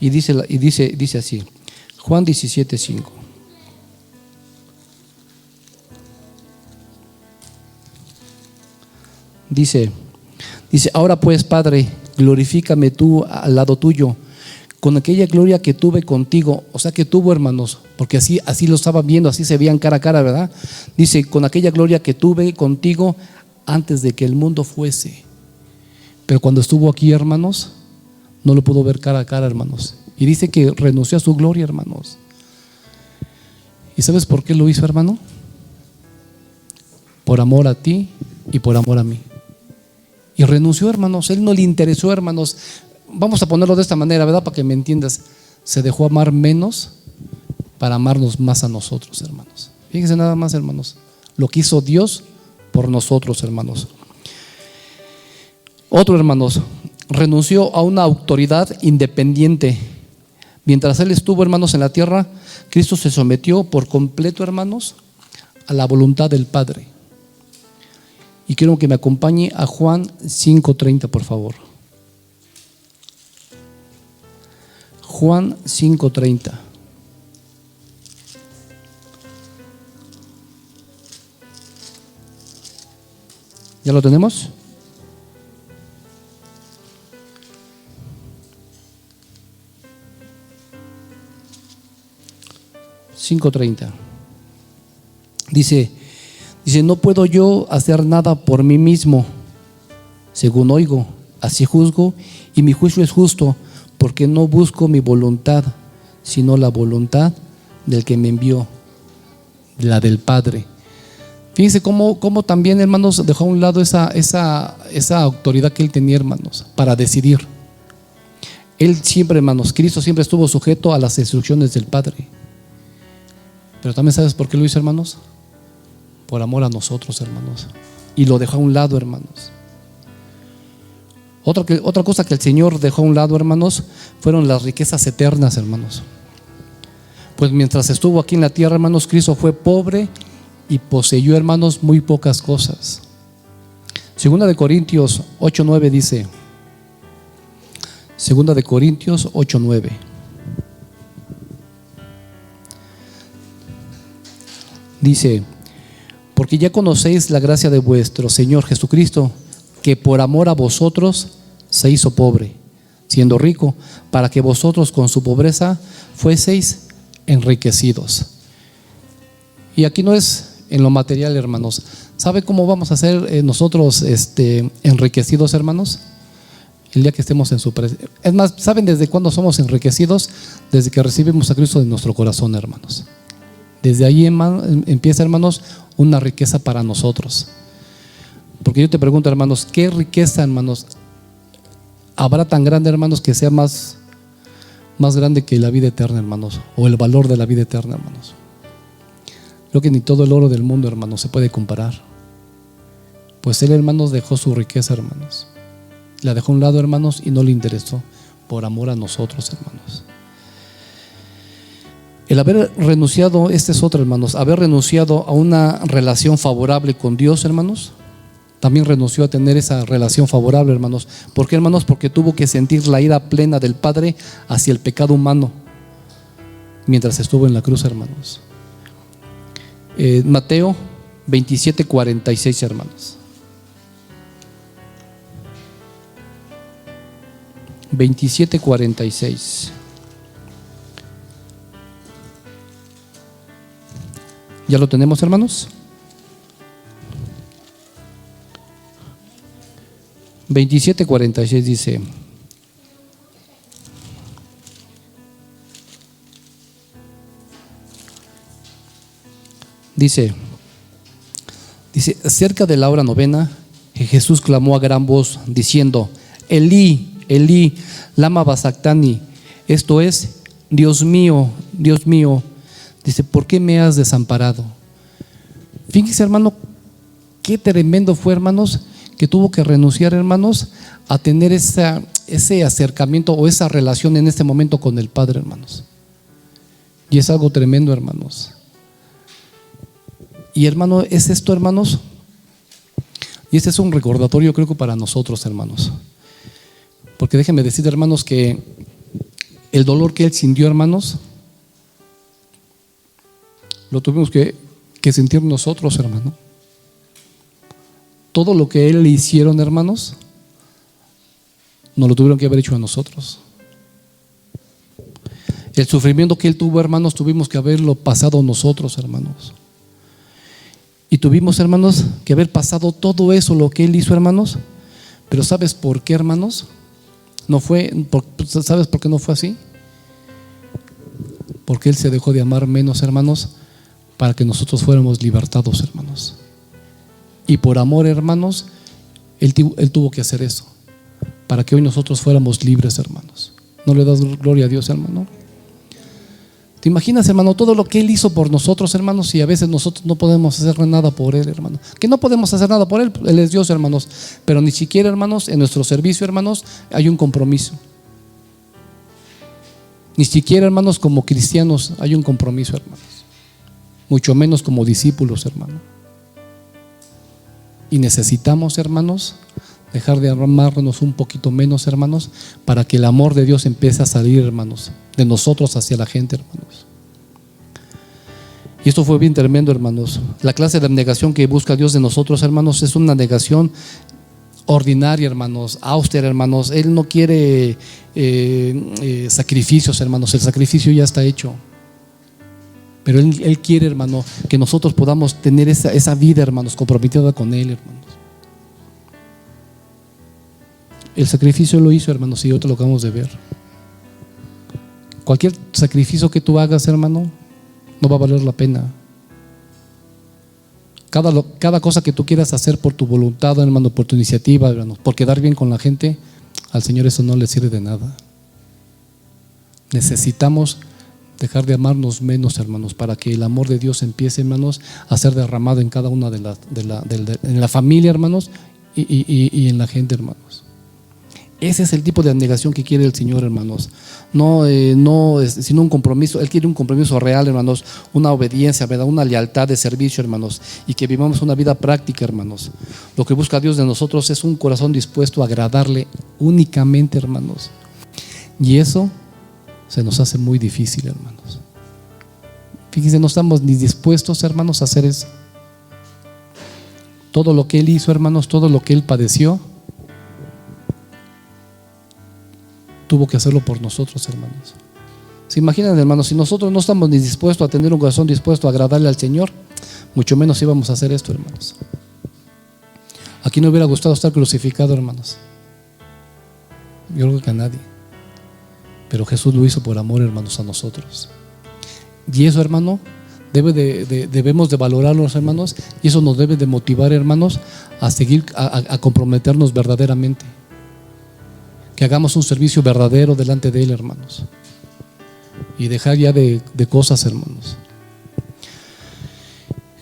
Y dice así, Juan 17:5. Dice, ahora pues, Padre, glorifícame tú al lado tuyo, con aquella gloria que tuve contigo. O sea que tuvo, hermanos, porque así lo estaban viendo, así se veían cara a cara, ¿verdad? Dice, con aquella gloria que tuve contigo antes de que el mundo fuese. Pero cuando estuvo aquí, hermanos, no lo pudo ver cara a cara, hermanos. Y dice que renunció a su gloria, hermanos. ¿Y sabes por qué lo hizo, hermano? Por amor a ti y por amor a mí. Y renunció, hermanos. Él no le interesó, hermanos. Vamos a ponerlo de esta manera, ¿verdad? Para que me entiendas. Se dejó amar menos para amarnos más a nosotros, hermanos. Fíjense nada más, hermanos, lo que hizo Dios por nosotros, hermanos. Otro, hermanos, renunció a una autoridad independiente. Mientras Él estuvo, hermanos, en la tierra, Cristo se sometió por completo, hermanos, a la voluntad del Padre. Y quiero que me acompañe a Juan 5:30, por favor. Juan 5:30. ¿Ya lo tenemos? Dice, no puedo yo hacer nada por mí mismo, según oigo, así juzgo, y mi juicio es justo, porque no busco mi voluntad, sino la voluntad del que me envió, la del Padre. Fíjense cómo también, hermanos, dejó a un lado esa autoridad que él tenía, hermanos, para decidir. Él siempre, hermanos, Cristo siempre estuvo sujeto a las instrucciones del Padre. Pero también, ¿sabes por qué lo hizo, hermanos? Por amor a nosotros, hermanos. Y lo dejó a un lado, hermanos. Otra cosa que el Señor dejó a un lado, hermanos, fueron las riquezas eternas, hermanos. Pues mientras estuvo aquí en la tierra, hermanos, Cristo fue pobre y poseyó, hermanos, muy pocas cosas. Segunda de Corintios 8:9 dice, Segunda de Corintios 8:9. Dice, porque ya conocéis la gracia de vuestro Señor Jesucristo, que por amor a vosotros se hizo pobre, siendo rico, para que vosotros con su pobreza fueseis enriquecidos. Y aquí no es en lo material, hermanos. ¿Sabe cómo vamos a ser nosotros enriquecidos, hermanos? El día que estemos en su presencia. Es más, ¿saben desde cuándo somos enriquecidos? Desde que recibimos a Cristo en nuestro corazón, hermanos. Desde ahí, empieza, hermanos, una riqueza para nosotros. Porque yo te pregunto, hermanos, ¿qué riqueza, hermanos, habrá tan grande, hermanos, que sea más grande que la vida eterna, hermanos? O el valor de la vida eterna, hermanos. Creo que ni todo el oro del mundo, hermanos, se puede comparar. Pues Él, hermanos, dejó su riqueza, hermanos. La dejó a un lado, hermanos, y no le interesó, por amor a nosotros, hermanos. El haber renunciado, es otro, hermanos, haber renunciado a una relación favorable con Dios, hermanos, también renunció a tener esa relación favorable, hermanos. ¿Por qué, hermanos? Porque tuvo que sentir la ira plena del Padre hacia el pecado humano mientras estuvo en la cruz, hermanos. Mateo 27:46, hermanos. 27:46. ¿Ya lo tenemos, hermanos? 27:46 dice: Dice, cerca de la hora novena, Jesús clamó a gran voz diciendo: Elí, Elí, lama sabactani. Esto es: Dios mío, dice, ¿por qué me has desamparado? Fíjense, hermano, qué tremendo fue, hermanos, que tuvo que renunciar, hermanos, a tener ese acercamiento o esa relación en este momento con el Padre, hermanos. Y es algo tremendo, hermanos. Y hermano, es esto, hermanos, y este es un recordatorio, creo que para nosotros, hermanos, porque déjenme decir, hermanos, que el dolor que Él sintió, hermanos, lo tuvimos que sentir nosotros, hermano. Todo lo que Él le hicieron, hermanos, nos lo tuvieron que haber hecho a nosotros. El sufrimiento que Él tuvo, hermanos, tuvimos que haberlo pasado nosotros, hermanos. Y tuvimos, hermanos, que haber pasado todo eso, lo que Él hizo, hermanos. Pero ¿sabes por qué, hermanos? ¿Sabes por qué no fue así? Porque Él se dejó de amar menos, hermanos, para que nosotros fuéramos libertados, hermanos. Y por amor, hermanos, Él tuvo que hacer eso, para que hoy nosotros fuéramos libres, hermanos. ¿No le das gloria a Dios, hermano? ¿Te imaginas, hermano, todo lo que Él hizo por nosotros, hermanos? Y a veces nosotros no podemos hacer nada por Él, hermano. Que no podemos hacer nada por Él, Él es Dios, hermanos. Pero ni siquiera, hermanos, en nuestro servicio, hermanos, hay un compromiso. Ni siquiera, hermanos, como cristianos hay un compromiso, hermanos. Mucho menos como discípulos, hermano. Y necesitamos, hermanos, dejar de amarnos un poquito menos, hermanos, para que el amor de Dios empiece a salir, hermanos, de nosotros hacia la gente, hermanos. Y esto fue bien tremendo, hermanos. La clase de abnegación que busca Dios de nosotros, hermanos, es una negación ordinaria, hermanos, austera, hermanos. Él no quiere sacrificios, hermanos. El sacrificio ya está hecho. Pero Él quiere, hermano, que nosotros podamos tener esa vida, hermanos, comprometida con Él, hermanos. El sacrificio lo hizo, hermanos, y ahorita lo acabamos de ver. Cualquier sacrificio que tú hagas, hermano, no va a valer la pena. Cada cosa que tú quieras hacer por tu voluntad, hermano, por tu iniciativa, hermano, por quedar bien con la gente, al Señor eso no le sirve de nada. Necesitamos dejar de amarnos menos, hermanos, para que el amor de Dios empiece, hermanos, a ser derramado en cada una en la familia, hermanos, y en la gente, hermanos. Ese es el tipo de abnegación que quiere el Señor, hermanos. No sino un compromiso. Él quiere un compromiso real, hermanos, una obediencia, ¿verdad? Una lealtad de servicio, hermanos, y que vivamos una vida práctica, hermanos. Lo que busca Dios de nosotros es un corazón dispuesto a agradarle únicamente, hermanos. Y eso se nos hace muy difícil, hermanos. Fíjense, no estamos ni dispuestos, hermanos, a hacer eso. Todo lo que Él hizo, hermanos, todo lo que Él padeció, tuvo que hacerlo por nosotros, hermanos. ¿Se imaginan, hermanos? Si nosotros no estamos ni dispuestos a tener un corazón dispuesto a agradarle al Señor, mucho menos íbamos a hacer esto, hermanos. Aquí no hubiera gustado estar crucificado, hermanos. Yo creo que a nadie. Pero Jesús lo hizo por amor, hermanos, a nosotros. Y eso, hermano, debemos de valorarlos, hermanos, y eso nos debe de motivar, hermanos, a seguir, a comprometernos verdaderamente. Que hagamos un servicio verdadero delante de Él, hermanos, y dejar ya de cosas, hermanos.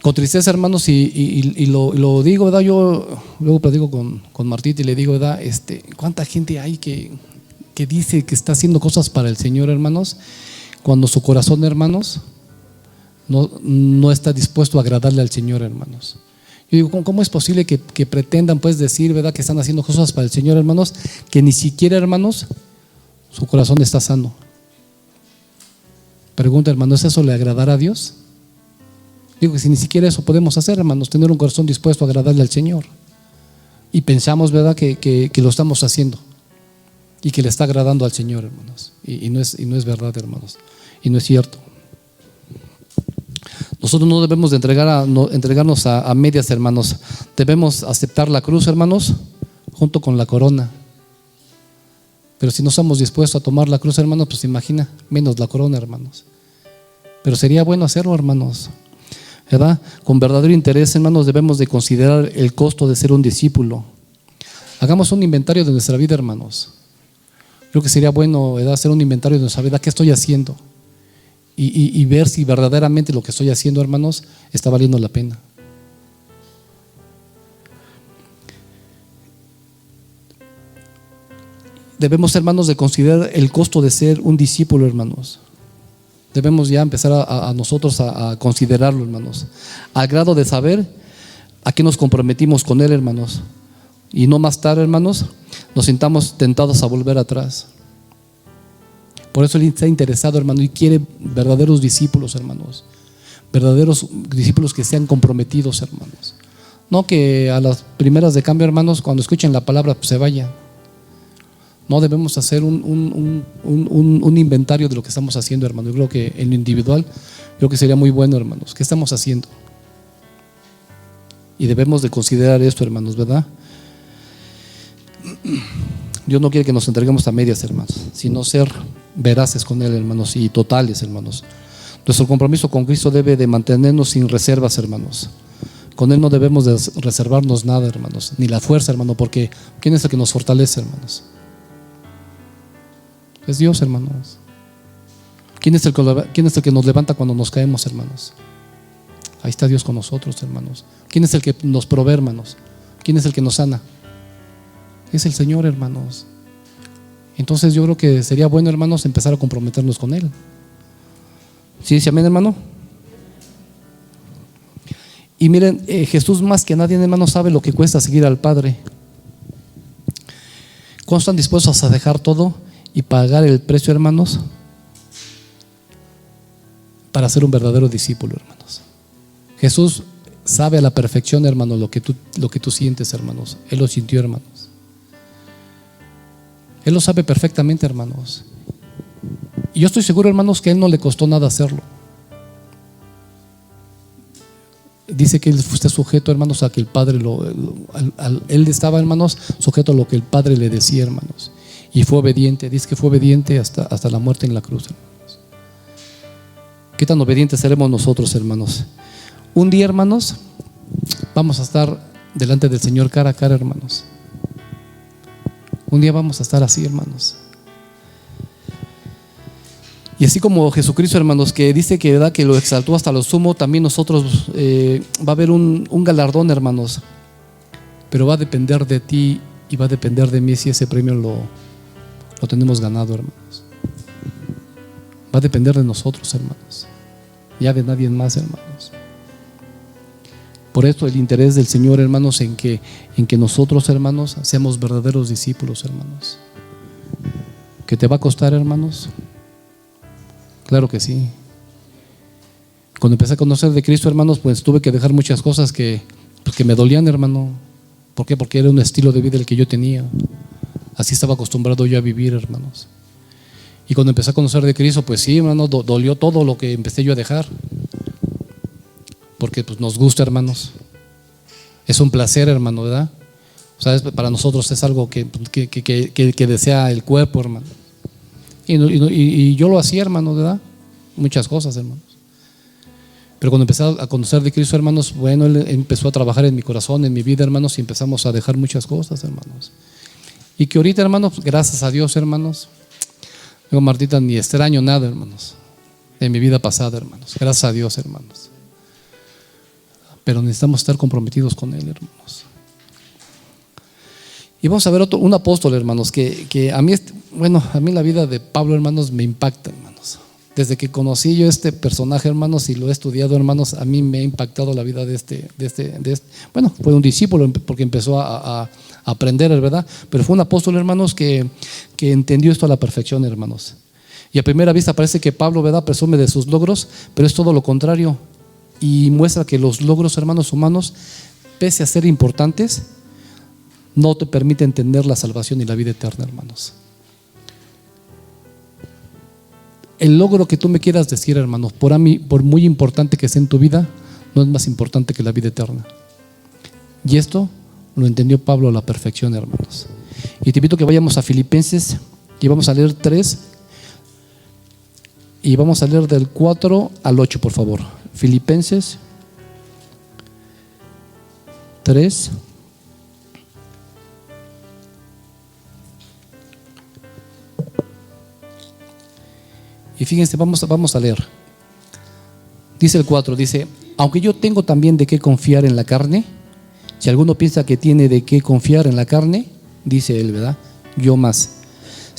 Con tristeza, hermanos, y lo digo, ¿verdad? Yo luego platico con Martita y le digo, ¿verdad? ¿Cuánta gente hay que dice que está haciendo cosas para el Señor, hermanos, cuando su corazón, hermanos, no está dispuesto a agradarle al Señor, hermanos? Yo digo, ¿cómo es posible que pretendan, pues, decir, ¿verdad?, que están haciendo cosas para el Señor, hermanos, que ni siquiera, hermanos, su corazón está sano? Pregunta, hermano, ¿es eso le agradará a Dios? Digo que si ni siquiera eso podemos hacer, hermanos, tener un corazón dispuesto a agradarle al Señor, y pensamos, ¿verdad?, que lo estamos haciendo y que le está agradando al Señor, hermanos, y no es verdad, hermanos, y no es cierto. Nosotros no debemos de entregarnos a medias, hermanos. Debemos aceptar la cruz, hermanos, junto con la corona. Pero si no estamos dispuestos a tomar la cruz, hermanos, pues imagina, menos la corona, hermanos. Pero sería bueno hacerlo, hermanos. ¿verdad? Con verdadero interés, hermanos, debemos de considerar el costo de ser un discípulo. Hagamos un inventario de nuestra vida, hermanos. Creo que sería bueno, ¿verdad?, hacer un inventario de nuestra vida. ¿Qué estoy haciendo? Y ver si verdaderamente lo que estoy haciendo, hermanos, está valiendo la pena. Debemos, hermanos, de considerar el costo de ser un discípulo, hermanos. Debemos ya empezar a nosotros a considerarlo, hermanos, al grado de saber a qué nos comprometimos con Él, hermanos, y no más tarde, hermanos, nos sintamos tentados a volver atrás. Por eso Él está interesado, hermano, y quiere verdaderos discípulos, hermanos, verdaderos discípulos que sean comprometidos, hermanos. No que a las primeras de cambio, hermanos, cuando escuchen la palabra, pues se vayan. No, debemos hacer un inventario de lo que estamos haciendo, hermano. Yo creo que en lo individual, creo que sería muy bueno, hermanos. ¿Qué estamos haciendo? Y debemos de considerar esto, hermanos, ¿verdad? Dios no quiere que nos entreguemos a medias, hermanos, sino ser veraces con Él, hermanos, y totales, hermanos. Nuestro compromiso con Cristo debe de mantenernos sin reservas, hermanos. Con Él no debemos de reservarnos nada, hermanos, ni la fuerza, hermano, porque ¿quién es el que nos fortalece, hermanos? Es Dios, hermanos. ¿Quién es el que nos levanta cuando nos caemos, hermanos? Ahí está Dios con nosotros, hermanos. ¿Quién es el que nos provee, hermanos? ¿Quién es el que nos sana? Es el Señor, hermanos. Entonces yo creo que sería bueno, hermanos, empezar a comprometernos con Él. ¿Sí dice amén, hermano? Y miren, Jesús más que nadie, hermanos, sabe lo que cuesta seguir al Padre. ¿Cuándo están dispuestos a dejar todo y pagar el precio, hermanos, para ser un verdadero discípulo, hermanos? Jesús sabe a la perfección, hermanos, lo que tú sientes, hermanos. Él lo sintió, hermanos. Él lo sabe perfectamente, hermanos. Y yo estoy seguro, hermanos, que a Él no le costó nada hacerlo. Dice que Él fue sujeto, hermanos, a que el Padre Él estaba, hermanos, sujeto a lo que el Padre le decía, hermanos. Y fue obediente. Dice que fue obediente hasta la muerte en la cruz, hermanos. ¿Qué tan obedientes seremos nosotros, hermanos? Un día, hermanos, vamos a estar delante del Señor cara a cara, hermanos. Un día vamos a estar así, hermanos. Y así como Jesucristo, hermanos, que dice que, ¿verdad?, que lo exaltó hasta lo sumo, también nosotros va a haber un galardón, hermanos. Pero va a depender de ti y va a depender de mí si ese premio lo tenemos ganado, hermanos. Va a depender de nosotros, hermanos, ya de nadie más, hermanos. Por esto el interés del Señor, hermanos, en que nosotros, hermanos, seamos verdaderos discípulos, hermanos. ¿Que te va a costar, hermanos? Claro que sí. Cuando empecé a conocer de Cristo, hermanos, pues tuve que dejar muchas cosas que me dolían, hermano. ¿Por qué? Porque era un estilo de vida el que yo tenía. Así estaba acostumbrado yo a vivir, hermanos. Y cuando empecé a conocer de Cristo, pues sí, hermano, dolió todo lo que empecé yo a dejar. Porque pues nos gusta, hermanos. Es un placer, hermano, ¿verdad? O sea, para nosotros es algo que desea el cuerpo, hermano. Y yo lo hacía, hermano, ¿verdad? Muchas cosas, hermanos. Pero cuando empecé a conocer de Cristo, hermanos, bueno, Él empezó a trabajar en mi corazón, en mi vida, hermanos, y empezamos a dejar muchas cosas, hermanos. Y que ahorita, hermanos, gracias a Dios, hermanos, digo, Martita, ni extraño nada, hermanos, de mi vida pasada, hermanos. Gracias a Dios, hermanos. Pero necesitamos estar comprometidos con Él, hermanos. Y vamos a ver un apóstol, hermanos, que a mí, a mí la vida de Pablo, hermanos, me impacta, hermanos. Desde que conocí yo este personaje, hermanos, y lo he estudiado, hermanos, a mí me ha impactado la vida de este. Bueno, fue un discípulo porque empezó a aprender, ¿verdad? Pero fue un apóstol, hermanos, que entendió esto a la perfección, hermanos. Y a primera vista parece que Pablo, ¿verdad?, presume de sus logros, pero es todo lo contrario. Y muestra que los logros, hermanos, humanos, pese a ser importantes, no te permiten entender la salvación y la vida eterna, hermanos. El logro que tú me quieras decir, hermanos, por muy importante que sea en tu vida, no es más importante que la vida eterna. Y esto lo entendió Pablo a la perfección, hermanos. Y te invito a que vayamos a Filipenses y vamos a leer 3 y vamos a leer del 4 al 8, por favor. Filipenses 3. Y fíjense, vamos a leer. Dice el 4, dice: aunque yo tengo también de qué confiar en la carne, si alguno piensa que tiene de qué confiar en la carne, dice él, ¿verdad? Yo más,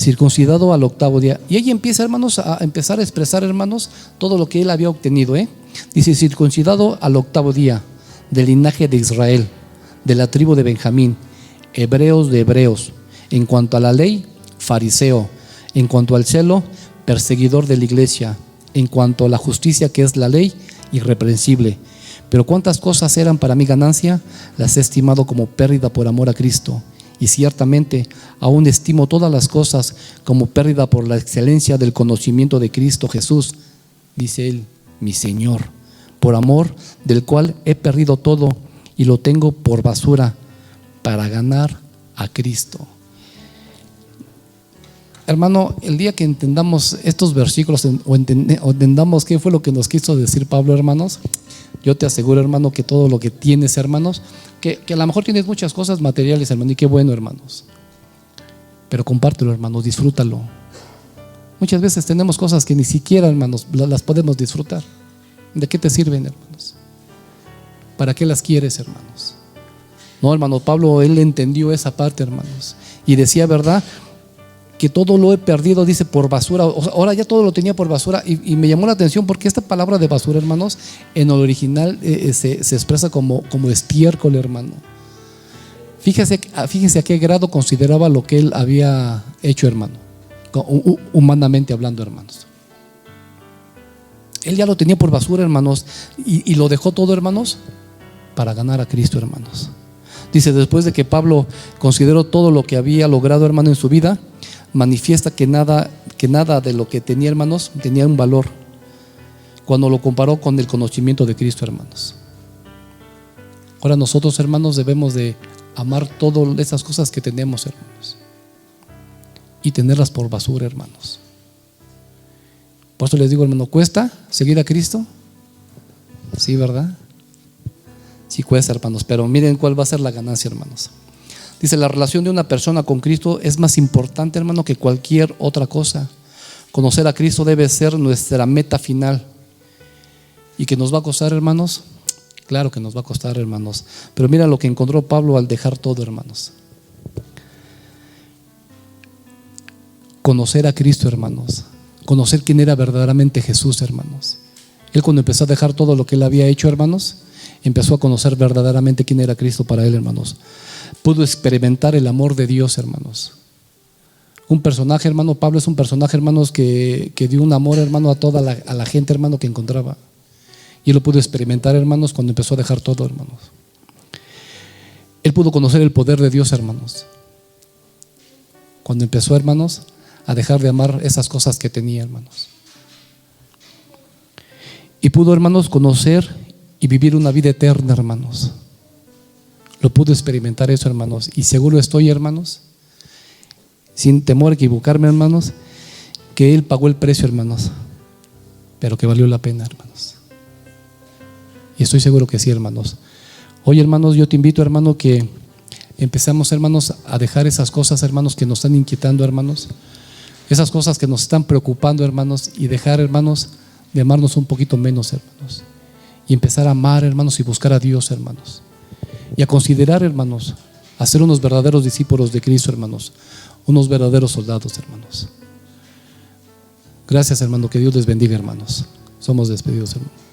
circuncidado al 8º día. Y ahí empieza, hermanos, a empezar a expresar, hermanos, todo lo que él había obtenido, Dice: circuncidado al 8º día, del linaje de Israel, de la tribu de Benjamín, hebreos de hebreos, en cuanto a la ley, fariseo, en cuanto al celo, perseguidor de la iglesia, en cuanto a la justicia que es la ley, irreprensible. Pero cuántas cosas eran para mi ganancia, las he estimado como pérdida por amor a Cristo. Y ciertamente aún estimo todas las cosas como pérdida por la excelencia del conocimiento de Cristo Jesús, dice él, mi Señor, por amor del cual he perdido todo y lo tengo por basura para ganar a Cristo. Hermano, el día que entendamos estos versículos o entendamos qué fue lo que nos quiso decir Pablo, hermanos, yo te aseguro, hermano, que todo lo que tienes, hermanos, que a lo mejor tienes muchas cosas materiales, hermano, y qué bueno, hermanos, pero compártelo, hermanos, disfrútalo. Muchas veces tenemos cosas que ni siquiera, hermanos, las podemos disfrutar. ¿De qué te sirven, hermanos? ¿Para qué las quieres, hermanos? No, hermano, Pablo, él entendió esa parte, hermanos, y decía, ¿verdad?, que todo lo he perdido, dice, por basura. O sea, ahora ya todo lo tenía por basura, y me llamó la atención porque esta palabra de basura, hermanos, en el original se expresa como estiércol, hermano. Fíjese a qué grado consideraba lo que él había hecho, hermano, humanamente hablando, hermanos. Él ya lo tenía por basura, hermanos, y lo dejó todo, hermanos, para ganar a Cristo, hermanos. Dice: después de que Pablo consideró todo lo que había logrado, hermano, en su vida, manifiesta que nada de lo que tenía, hermanos, tenía un valor cuando lo comparó con el conocimiento de Cristo, hermanos. Ahora nosotros, hermanos, debemos de amar todas esas cosas que tenemos, hermanos, y tenerlas por basura, hermanos. Por eso les digo, hermano, ¿cuesta seguir a Cristo? Sí, ¿verdad? Sí cuesta, hermanos, pero miren cuál va a ser la ganancia, hermanos. Dice: la relación de una persona con Cristo es más importante, hermano, que cualquier otra cosa. Conocer a Cristo debe ser nuestra meta final. ¿Y que nos va a costar, hermanos? Claro que nos va a costar, hermanos. Pero mira lo que encontró Pablo al dejar todo, hermanos. Conocer a Cristo, hermanos. Conocer quién era verdaderamente Jesús, hermanos. Él, cuando empezó a dejar todo lo que él había hecho, hermanos, empezó a conocer verdaderamente quién era Cristo para él, hermanos. Pudo experimentar el amor de Dios, hermanos. Un personaje, hermano, Pablo es un personaje, hermanos, que dio un amor, hermano, a toda la gente, hermano, que encontraba. Y él lo pudo experimentar, hermanos, cuando empezó a dejar todo, hermanos. Él pudo conocer el poder de Dios, hermanos, cuando empezó, hermanos, a dejar de amar esas cosas que tenía, hermanos. Y pudo, hermanos, conocer y vivir una vida eterna, hermanos. Lo pude experimentar eso, hermanos, y seguro estoy, hermanos, sin temor a equivocarme, hermanos, que Él pagó el precio, hermanos, pero que valió la pena, hermanos. Y estoy seguro que sí, hermanos. Hoy, hermanos, yo te invito, hermano, que empezamos, hermanos, a dejar esas cosas, hermanos, que nos están inquietando, hermanos, esas cosas que nos están preocupando, hermanos, y dejar, hermanos, de amarnos un poquito menos, hermanos, y empezar a amar, hermanos, y buscar a Dios, hermanos, y a considerar, hermanos, a ser unos verdaderos discípulos de Cristo, hermanos, unos verdaderos soldados, hermanos. Gracias, hermano, que Dios les bendiga, hermanos. Somos despedidos, hermanos.